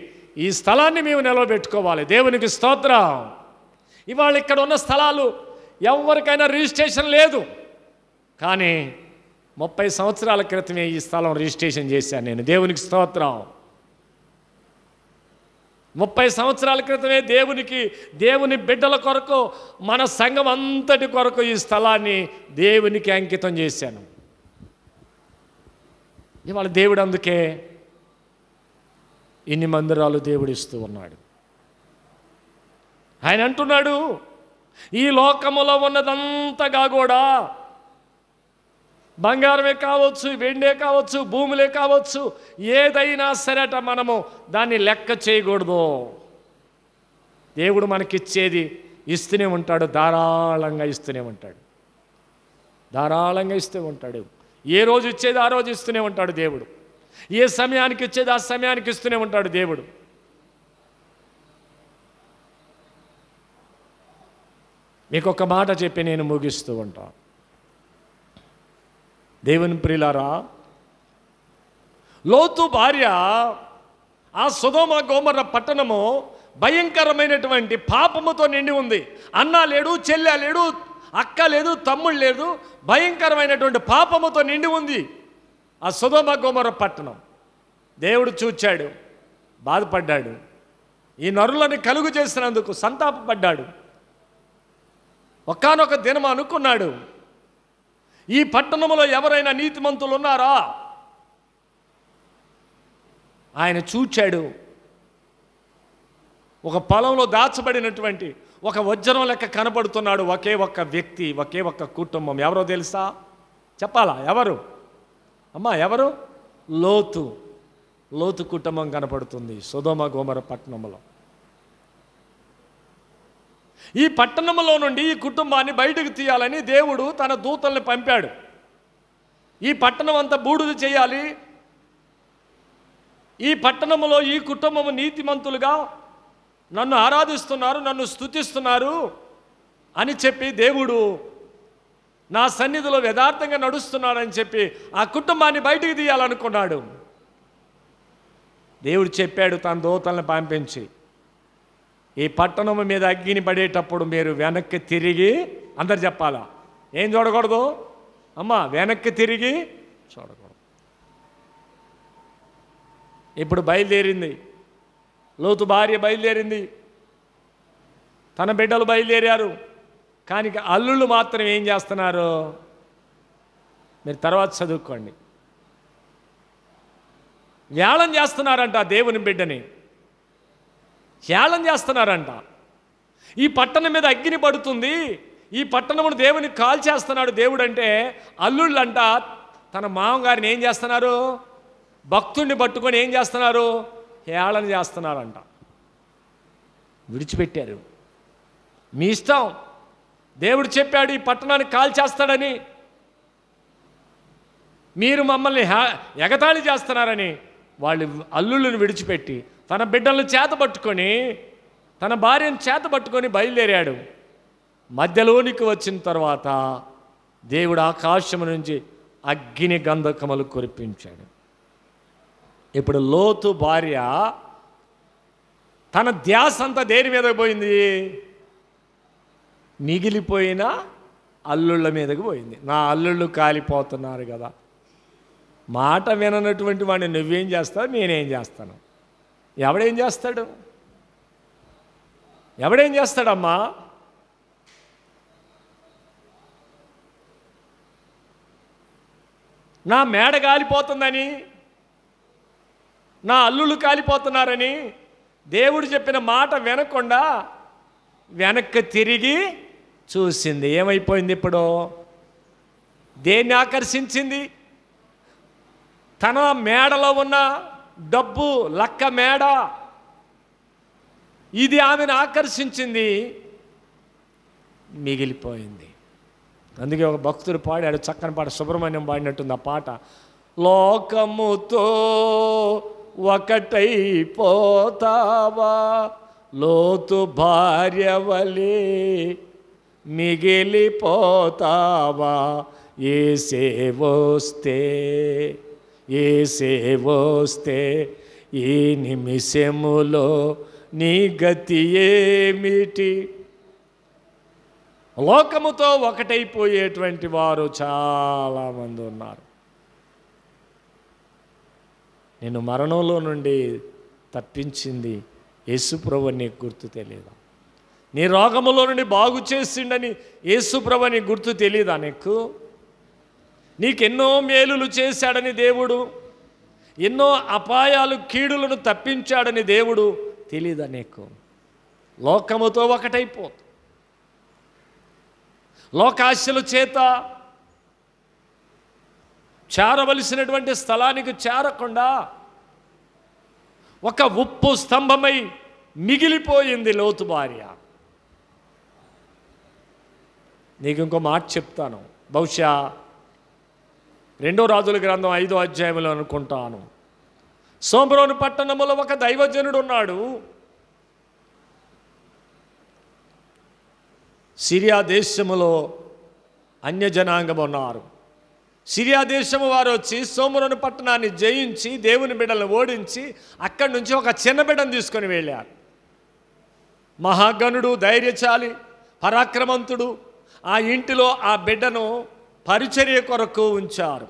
ఈ స్థలాన్ని మేము నిలవబెట్టుకోవాలి. దేవునికి స్తోత్రం. ఇవాళ ఇక్కడ ఉన్న స్థలాలు ఎవరికైనా రిజిస్ట్రేషన్ లేదు, కానీ 30 సంవత్సరాల క్రితమే ఈ స్థలం రిజిస్ట్రేషన్ చేశాను నేను. దేవునికి స్తోత్రం. 30 సంవత్సరాల క్రితమే దేవుని బిడ్డల కొరకు, మన సంఘం అంతటి కొరకు ఈ స్థలాన్ని దేవునికి అంకితం చేశాను. ఇవాళ దేవుడు అందుకే ఇన్ని మందిరాలు దేవుడు ఇస్తూ ఉన్నాడు. ఆయన అంటున్నాడు, ఈ లోకములో ఉన్నదంతగా కూడా బంగారమే కావచ్చు, వెండే కావచ్చు, భూములే కావచ్చు, ఏదైనా సరేట మనము దాన్ని లెక్క చేయకూడదు. దేవుడు మనకిచ్చేది ఇస్తూనే ఉంటాడు, ధారాళంగా ఇస్తూనే ఉంటాడు, ధారాళంగా ఇస్తూ ఉంటాడు. ఏ రోజు ఇచ్చేది ఆ రోజు ఇస్తూనే ఉంటాడు దేవుడు. ఏ సమయానికి ఇచ్చేది ఆ సమయానికి ఇస్తూనే ఉంటాడు దేవుడు. మీకు ఒక మాట చెప్పి నేను ముగిస్తూ ఉంటాను. దేవుని ప్రియులారా, లోతు భార్య ఆ సొదొమ గొమొర్రా పట్టణము భయంకరమైనటువంటి పాపముతో నిండి ఉంది. అన్న లేడు, చెల్లె లేడు, అక్క లేదు, తమ్ముడు లేదు, భయంకరమైనటువంటి పాపముతో నిండి ఉంది ఆ సొదొమ గొమొర్రా పట్టణం. దేవుడు చూచాడు, బాధపడ్డాడు. ఈ నరులని కలుగు చేసినందుకు సంతాపపడ్డాడు. ఒకానొక దినం అనుకున్నాడు, ఈ పట్టణంలో ఎవరైనా నీతిమంతులు ఉన్నారా? ఆయన చూచాడు, ఒక పొలంలో దాచబడినటువంటి ఒక వజ్రం లెక్క కనపడుతున్నాడు ఒకే ఒక్క వ్యక్తి, ఒకే ఒక్క కుటుంబం. ఎవరో తెలుసా? చెప్పాలా? ఎవరు అమ్మా? ఎవరు? లోతు కుటుంబం కనపడుతుంది సొదొమ గొమొర్రా పట్టణంలో. ఈ పట్టణంలో నుండి ఈ కుటుంబాన్ని బయటకు తీయాలని దేవుడు తన దూతల్ని పంపాడు. ఈ పట్టణం అంతా బూడిద చేయాలి, ఈ పట్టణంలో ఈ కుటుంబము నీతిమంతులుగా నన్ను ఆరాధిస్తున్నారు, నన్ను స్తుతిస్తున్నారు అని చెప్పి దేవుడు నా సన్నిధిలో యథార్థంగా నడుస్తున్నాడని చెప్పి ఆ కుటుంబాన్ని బయటికి తీయాలనుకున్నాడు. దేవుడు చెప్పాడు తన దూతల్ని పంపించి, ఈ పట్టణం మీద అగ్ని పడేటప్పుడు మీరు వెనక్కి తిరిగి, అందరు చెప్పాలా, ఏం చూడకూడదు అమ్మా? వెనక్కి తిరిగి చూడకూడదు. ఇప్పుడు బయలుదేరింది, లోతు భార్య బయలుదేరింది, తన బిడ్డలు బయలుదేరారు. కానీ అల్లుళ్ళు మాత్రం ఏం చేస్తున్నారు? మీరు తర్వాత చదువుకోండి. వేళం చేస్తున్నారంట దేవుని బిడ్డని, హేళన చేస్తున్నారంట. ఈ పట్టణం మీద అగ్ని పడుతుంది, ఈ పట్టణమును దేవుని కాల్చేస్తున్నాడు దేవుడు అంటే, అల్లుళ్ళంట తన మామగారిని ఏం చేస్తున్నారు? భక్తుడిని పట్టుకొని ఏం చేస్తున్నారు? హేళన చేస్తున్నారంట. విడిచిపెట్టారు. మీ ఇష్టం, దేవుడు చెప్పాడు ఈ పట్టణాన్ని కాల్చేస్తాడని, మీరు మమ్మల్ని ఎగతాళి చేస్తున్నారని వాళ్ళు అల్లుళ్ళని విడిచిపెట్టి తన బిడ్డలను చేతపట్టుకొని, తన భార్యను చేతపట్టుకొని బయలుదేరాడు. మధ్యలోనికి వచ్చిన తర్వాత దేవుడు ఆకాశం నుంచి అగ్ని గంధకములు కురిపించాడు. ఇప్పుడు లోతు భార్య తన ధ్యాస అంతా దేని మీదకి పోయింది? మిగిలిపోయిన అల్లుళ్ళ మీదకి పోయింది. నా అల్లుళ్ళు కాలిపోతున్నారు కదా. మాట విననటువంటి వాడిని నువ్వేం చేస్తావు, నేనేం చేస్తాను? ఎవడేం చేస్తాడు? ఎవడేం చేస్తాడమ్మా? నా మేడ కాలిపోతుందని, నా అల్లుళ్ళు కాలిపోతున్నారని దేవుడు చెప్పిన మాట వినకుండా వెనక్కి తిరిగి చూసింది. ఏమైపోయింది ఇప్పుడు? దేన్ని ఆకర్షించింది? తన మేడలో ఉన్న డబ్బు, లక్క మేడ, ఇది ఆమెను ఆకర్షించింది, మిగిలిపోయింది. అందుకే ఒక భక్తుడు పాడాడు, చక్కని పాట, సుబ్రహ్మణ్యం పాడినట్టుంది ఆ పాట. లోకముతో ఒకటైపోతావా, లోతు భార్య వలె మిగిలిపోతావా, ఏసే వస్తే ఈ నిమిషములో నీ గతి ఏమిటి? లోకముతో ఒకటైపోయేటువంటి వారు చాలామంది ఉన్నారు. నేను మరణంలో నుండి తప్పించింది యేసుప్రభు, నీకు గుర్తు తెలియదా? నీ రోగములో నుండి బాగు చేసిండని యేసుప్రభు నీకు గుర్తు తెలియదా? నీకెన్నో మేలులు చేశాడని దేవుడు, ఎన్నో అపాయాలు, కీడులను తప్పించాడని దేవుడు తెలియదా నీకు? లోకముతో ఒకటైపోతు, లోకాశల చేత చేరవలసినటువంటి స్థలానికి చేరకుండా ఒక ఉప్పు స్తంభమై మిగిలిపోయింది లోతు భార్య. నీకు ఇంకో మాట చెప్తాను, బహుశా 2 రాజుల గ్రంథం 5వ అధ్యాయంలో అనుకుంటాను. సోమ్రోను పట్టణములో ఒక దైవజనుడు ఉన్నాడు. సిరియా దేశములో అన్యజనాంగం ఉన్నారు. సిరియా దేశము వారు వచ్చి సోమ్రోను పట్టణాన్ని జయించి దేవుని బిడ్డలను ఓడించి అక్కడి నుంచి ఒక చిన్న బిడ్డను తీసుకొని వెళ్ళారు. మహాగణుడు, ధైర్యశాలి, పరాక్రమంతుడు. ఆ ఇంటిలో ఆ బిడ్డను పరిచర్య కొరకు ఉంచారు.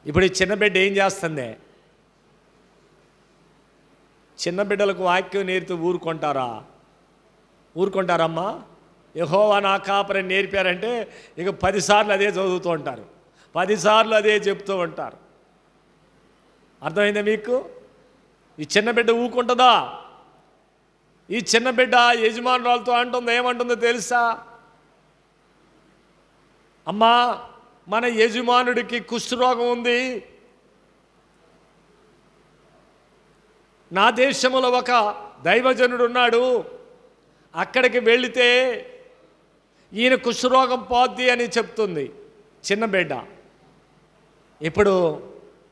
ఇప్పుడు ఈ చిన్న బిడ్డ ఏం చేస్తుంది? చిన్న బిడ్డలకు వాక్యం నేర్పుతూ ఊరుకుంటారమ్మా? యెహోవా నా కాపరి నేర్పారంటే ఇక 10 సార్లు అదే చదువుతూ ఉంటారు, 10 సార్లు అదే చెప్తూ ఉంటారు. అర్థమైందా మీకు? ఈ చిన్న బిడ్డ ఊరుకుంటుందా? ఈ చిన్న బిడ్డ యజమానురాలతో అంటుందో, ఏమంటుందో తెలుసా? అమ్మా, మన యజమానుడికి కుష్ఠరోగం ఉంది, నా దేశంలో ఒక దైవజనుడు ఉన్నాడు, అక్కడికి వెళితే ఈయన కుష్ఠరోగం పోద్ది అని చెప్తుంది చిన్న బిడ్డ. ఇప్పుడు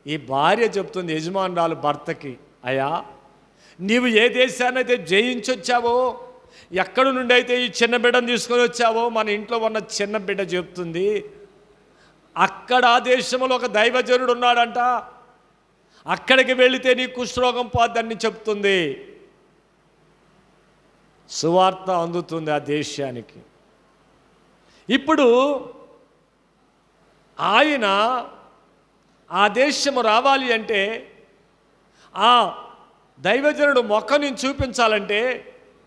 ఈ భార్య చెప్తుంది యజమానురాలు భర్తకి, అయ్యా నీవు ఏ దేశాన్నైతే జయించొచ్చావో, ఎక్కడి నుండి అయితే ఈ చిన్న బిడ్డను తీసుకొని వచ్చావో, మన ఇంట్లో ఉన్న చిన్న బిడ్డ చెప్తుంది, అక్కడ ఆ దేశంలో ఒక దైవజనుడు ఉన్నాడంట, అక్కడికి వెళితే నీ కుష్ఠరోగం పోద్దని చెప్తుంది. సువార్త అందుతుంది ఆ దేశానికి. ఇప్పుడు ఆయన ఆ దేశము రావాలి అంటే, ఆ దైవజనుడు మొక్కని చూపించాలంటే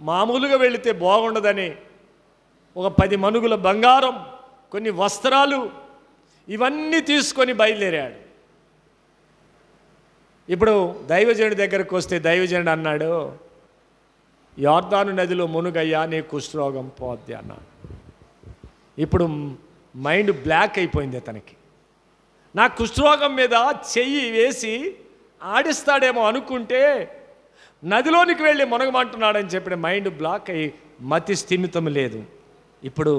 మామూలుగా వెళితే బాగుండదని ఒక 10 మణుగుల బంగారం, కొన్ని వస్త్రాలు, ఇవన్నీ తీసుకొని బయలుదేరాడు. ఇప్పుడు దైవజనుడి దగ్గరకు వస్తే దైవజనుడు అన్నాడు, యోర్దాను నదిలో మునుగయ్యా, నీ కుష్ఠరోగం పోద్ది అన్నాడు. ఇప్పుడు మైండ్ బ్లాక్ అయిపోయింది అతనికి. నా కుష్ఠరోగం మీద చెయ్యి వేసి ఆడిస్తాడేమో అనుకుంటే నదిలోనికి వెళ్ళి మునగమంటున్నాడని చెప్పిన మైండ్ బ్లాక్ అయ్యి మతి స్థిమితం లేదు. ఇప్పుడు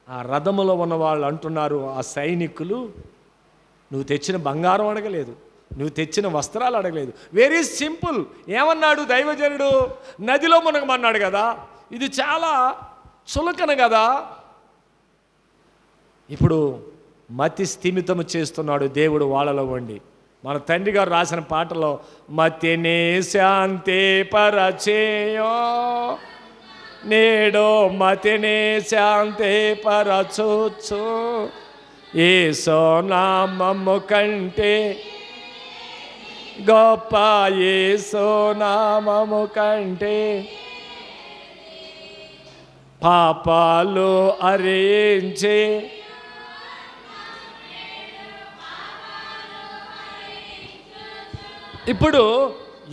ఆ రథములో ఉన్న వాళ్ళు అంటున్నారు, ఆ సైనికులు, నువ్వు తెచ్చిన బంగారం అడగలేదు, నువ్వు తెచ్చిన వస్త్రాలు అడగలేదు. Very simple. ఏమన్నాడు దైవజనుడు? నదిలో మునగమన్నాడు కదా, ఇది చాలా చులకన కదా. ఇప్పుడు మతి స్థిమితము చేస్తున్నాడు దేవుడు వాళ్ళలో ఉండి. మన తండ్రి గారు రాసిన పాటలో మతినే శాంతి పరచేయో నేడో మతినే శాంతి పరచొచ్చు యేసు నామము కంటే గొప్ప యేసు నామము కంటే పాపాలు అరించే ఇప్పుడు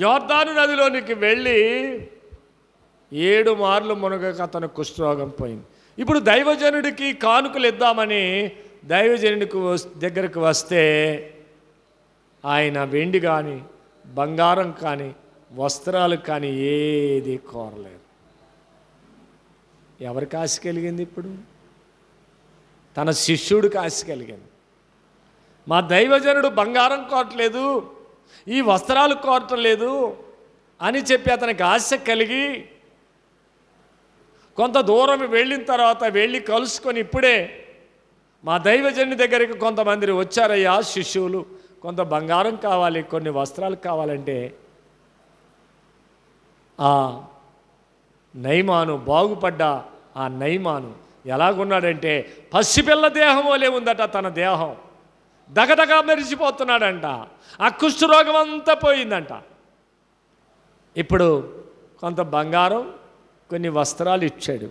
యోర్దాను నదిలోనికి వెళ్ళి 7 మార్లు మునగక అతను కుష్ఠరోగం పోయింది. ఇప్పుడు దైవజనుడికి కానుకలు ఇద్దామని దైవజనుడికి దగ్గరకు వస్తే ఆయన వెండి కానీ బంగారం కానీ వస్త్రాలు కానీ ఏది కోరలేదు. ఎవరికి ఆశ కలిగింది? ఇప్పుడు తన శిష్యుడికి ఆశ కలిగింది. మా దైవజనుడు బంగారం కోరట్లేదు, ఈ వస్త్రాలు కోరటం లేదు అని చెప్పి అతనికి ఆశ కలిగి కొంత దూరం వెళ్ళిన తర్వాత వెళ్ళి కలుసుకొని, ఇప్పుడే మా దైవజనుడి దగ్గరికి కొంతమంది వచ్చారయ్యా శిష్యులు, కొంత బంగారం కావాలి, కొన్ని వస్త్రాలు కావాలంటే ఆ నయమాను, బాగుపడ్డ ఆ నయమాను ఎలాగున్నాడంటే పసిపిల్ల దేహం వలె ఉందట. తన దేహం దగదగా మెరిసిపోతున్నాడంట. ఆ కుష్ఠరోగం అంతా పోయిందంట. ఇప్పుడు కొంత బంగారం, కొన్ని వస్త్రాలు ఇచ్చాడు.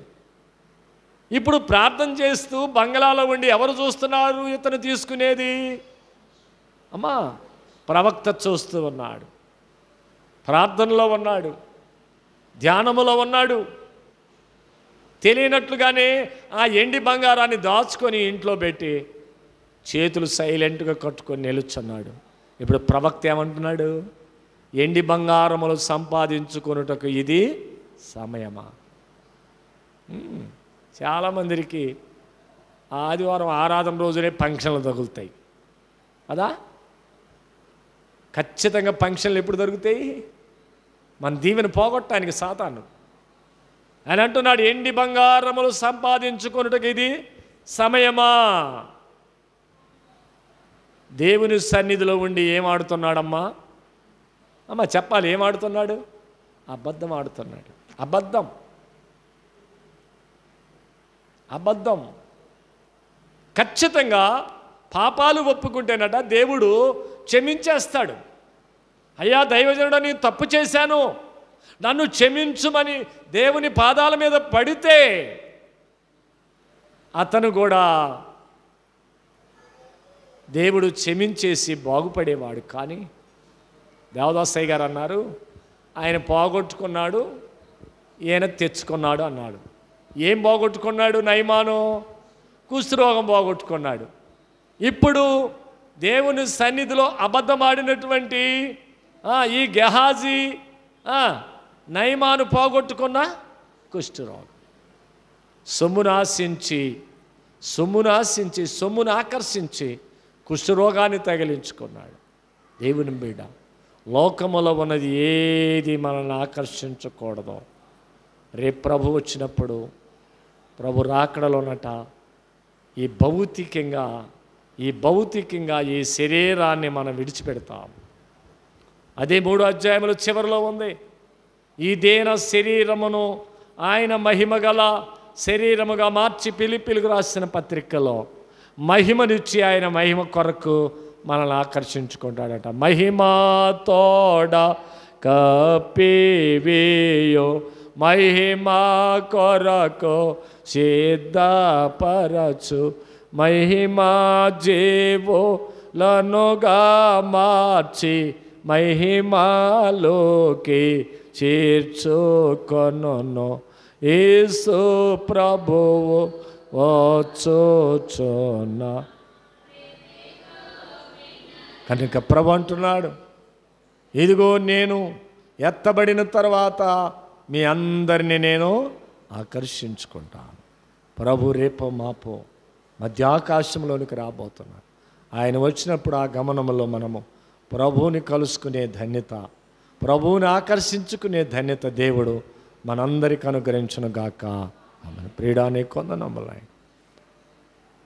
ఇప్పుడు ప్రార్థన చేస్తూ బంగ్లాలో ఉండి ఎవరు చూస్తున్నారు ఇతను తీసుకునేది? అమ్మా, ప్రవక్త చూస్తూ ఉన్నాడు, ప్రార్థనలో ఉన్నాడు, ధ్యానములో ఉన్నాడు. తెలియనట్లుగానే ఆ ఎండి బంగారాన్ని దాచుకొని ఇంట్లో పెట్టి చేతులు సైలెంట్గా కట్టుకొని నిలుచున్నాడు. ఇప్పుడు ప్రవక్త ఏమంటున్నాడు? ఎండి బంగారములు సంపాదించుకొనుటకు ఇది సమయమా? చాలామందికి ఆదివారం ఆరాధన రోజునే ఫంక్షన్లు తగులుతాయి కదా. ఖచ్చితంగా ఫంక్షన్లు ఎప్పుడు దొరుకుతాయి? మన దీవెన పోగొట్టడానికి సాతాను. ఆయన అంటున్నాడు, ఎండి బంగారములు సంపాదించుకొనుటకు ఇది సమయమా? దేవుని సన్నిధిలో ఉండి ఏమాడుతున్నాడమ్మా? అమ్మ చెప్పాలి, ఏమాడుతున్నాడు? అబద్ధం ఆడుతున్నాడు. అబద్ధం అబద్ధం. ఖచ్చితంగా పాపాలు ఒప్పుకుంటేనట దేవుడు క్షమించేస్తాడు. అయ్యా దైవజనుడు, నేను తప్పు చేశాను, నన్ను క్షమించుమని దేవుని పాదాల మీద పడితే అతను కూడా దేవుడు క్షమించేసి బాగుపడేవాడు. కానీ దేవదాసయ్య గారు అన్నారు, ఆయన పోగొట్టుకున్నాడు, ఈయన తెచ్చుకున్నాడు అన్నాడు. ఏం పోగొట్టుకున్నాడు? నయమాను కుష్ఠరోగం పోగొట్టుకున్నాడు. ఇప్పుడు దేవుని సన్నిధిలో అబద్ధమాడినటువంటి ఈ గెహాజీ నయమాను పోగొట్టుకున్న కుష్ఠరోగం. సొమ్మును ఆకర్షించి కుష్ఠరోగాన్ని తగిలించుకున్నాడు. దేవుని బిడ్డ, లోకములో ఉన్నది ఏది మనల్ని ఆకర్షించకూడదు. రేపు ప్రభు వచ్చినప్పుడు, ప్రభు రాకడలోనట ఈ భౌతికంగా ఈ శరీరాన్ని మనం విడిచిపెడతాం. అదే 3వ అధ్యాయంలో చివరిలో ఉంది. ఈ దేన శరీరమును ఆయన మహిమగల శరీరముగా మార్చి పిలిపిలుగు రాసిన పత్రికలో మహిమనిచ్చి ఆయన మహిమ కొరకు మనల్ని ఆకర్షించుకుంటాడట. మహిమా తోడ కపివేయో మహిమా కొరకు సిద్ధపరచు మహిమా జీవులనుగా మార్చి మహిమాలోకి చేర్చుకొనును యేసు ప్రభువు వచ్చుచున్న కనుక ప్రభు అంటున్నాడు, ఇదిగో నేను ఎత్తబడిన తర్వాత మీ అందరినీ నేను ఆకర్షించుకుంటాను. ప్రభు రేపో మాపో మధ్యాకాశంలోనికి రాబోతున్నాడు. ఆయన వచ్చినప్పుడు ఆ గమనంలో మనము ప్రభువుని కలుసుకునే ధన్యత, ప్రభువుని ఆకర్షించుకునే ధన్యత దేవుడు మనందరికీ అనుగ్రహించును గాక. ఆమె ప్రియుడానే కొందనములయ్య,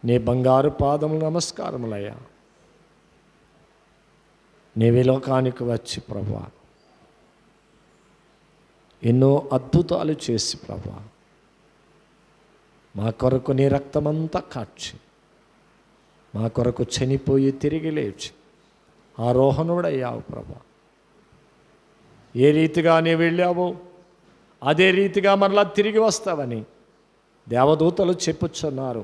నీ బంగారు పాదములు నమస్కారములయ్యా. నీవి లోకానికి వచ్చి ప్రభువా ఎన్నో అద్భుతాలు చేసి ప్రభువా మా కొరకు నీ రక్తమంతా కాచి, మా కొరకు చనిపోయి తిరిగి లేచి ఆరోహణుడయ్యావు ప్రభువా. ఏ రీతిగా నీ వెళ్ళావో అదే రీతిగా మరలా తిరిగి వస్తావని దేవదూతలు చెప్పుచున్నారు.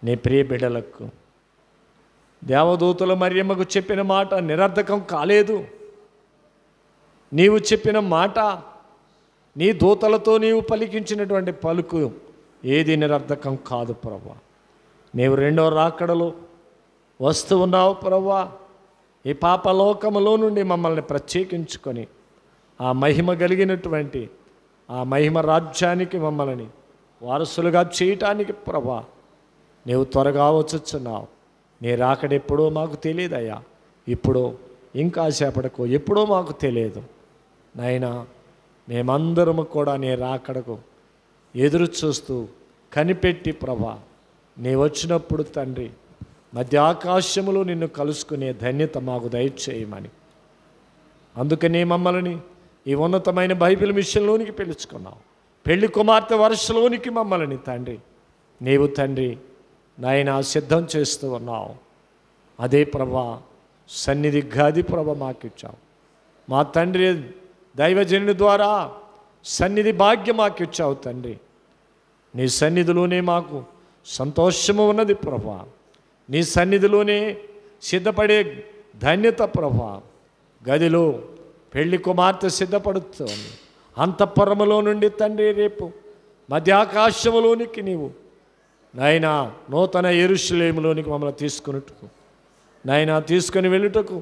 నీ ప్రియ బిడ్డలకు దేవదూతలు మరియమ్మకు చెప్పిన మాట నిరర్ధకం కాలేదు. నీవు చెప్పిన మాట, నీ దూతలతో నీవు పలికించినటువంటి పలుకు ఏది నిరర్ధకం కాదు ప్రభువా. నీవు రెండో రాకడలో వస్తూ ఉన్నావు ప్రభువా. ఈ పాపలోకములో నుండి మమ్మల్ని ప్రత్యేకించుకొని ఆ మహిమ కలిగినటువంటి ఆ మహిమ రాజ్యానికి మమ్మల్ని వారసులుగా చేయటానికి ప్రభువా నీవు త్వరగా వచ్చుచున్నావు. నీ రాకడెప్పుడో మాకు తెలియదయ్యా. ఇప్పుడు ఇంకా సేపటికో ఎప్పుడో మాకు తెలియదు నాయనా. మేమందరము కూడా నీ రాకడకు ఎదురు చూస్తూ కనిపెట్టి ప్రభా నీ వచ్చినప్పుడు తండ్రి మధ్యాకాశములో నిన్ను కలుసుకునే ధన్యత మాకు దయచేయమని, అందుకనే మమ్మల్ని ఈ ఉన్నతమైన బైబిల్ మిషన్లోనికి పిలుచుకున్నావు. పెళ్లి కుమార్తె వరుసలోనికి మమ్మల్ని తండ్రి నీవు తండ్రి నాయన సిద్ధం చేస్తూ ఉన్నావు. అదే ప్రభా సన్నిధి గది ప్రభ మాకిచ్చావు. మా తండ్రి దైవజనుడి ద్వారా సన్నిధి భాగ్యం మాకిచ్చావు తండ్రి. నీ సన్నిధిలోనే మాకు సంతోషము ఉన్నది ప్రభా. నీ సన్నిధిలోనే సిద్ధపడే ధన్యత ప్రభా. గదిలో పెళ్లి కుమార్తె సిద్ధపడుతుంది. అంతఃపురములో నుండి తండ్రి రేపు మధ్యాకాశములోనికి నీవు నాయనా నూతన యెరూషలేములోనికి మమ్మల్ని తీసుకున్నట్టుకు నాయనా తీసుకొని వెళ్ళుటకు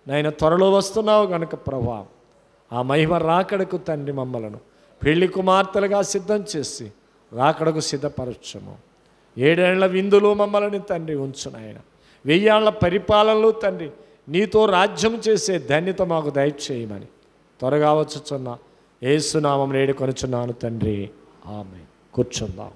నాయన త్వరలో వస్తున్నావు కనుక ప్రభా ఆ మహిమ రాకడకు తండ్రి మమ్మలను పెళ్లి కుమార్తెలుగా సిద్ధం చేసి రాకడకు సిద్ధపరచము. 7 ఏళ్ల విందులో మమ్మల్ని తండ్రి ఉంచు నాయన. 1000 ఏళ్ల పరిపాలనలో తండ్రి నీతో రాజ్యం చేసే ధన్యత మాకు దయచేయమని త్వరగా వచ్చుచున్న యేసు నామమున వేడుకొనుచున్నాను తండ్రి. ఆమేన్. కూర్చుందాం.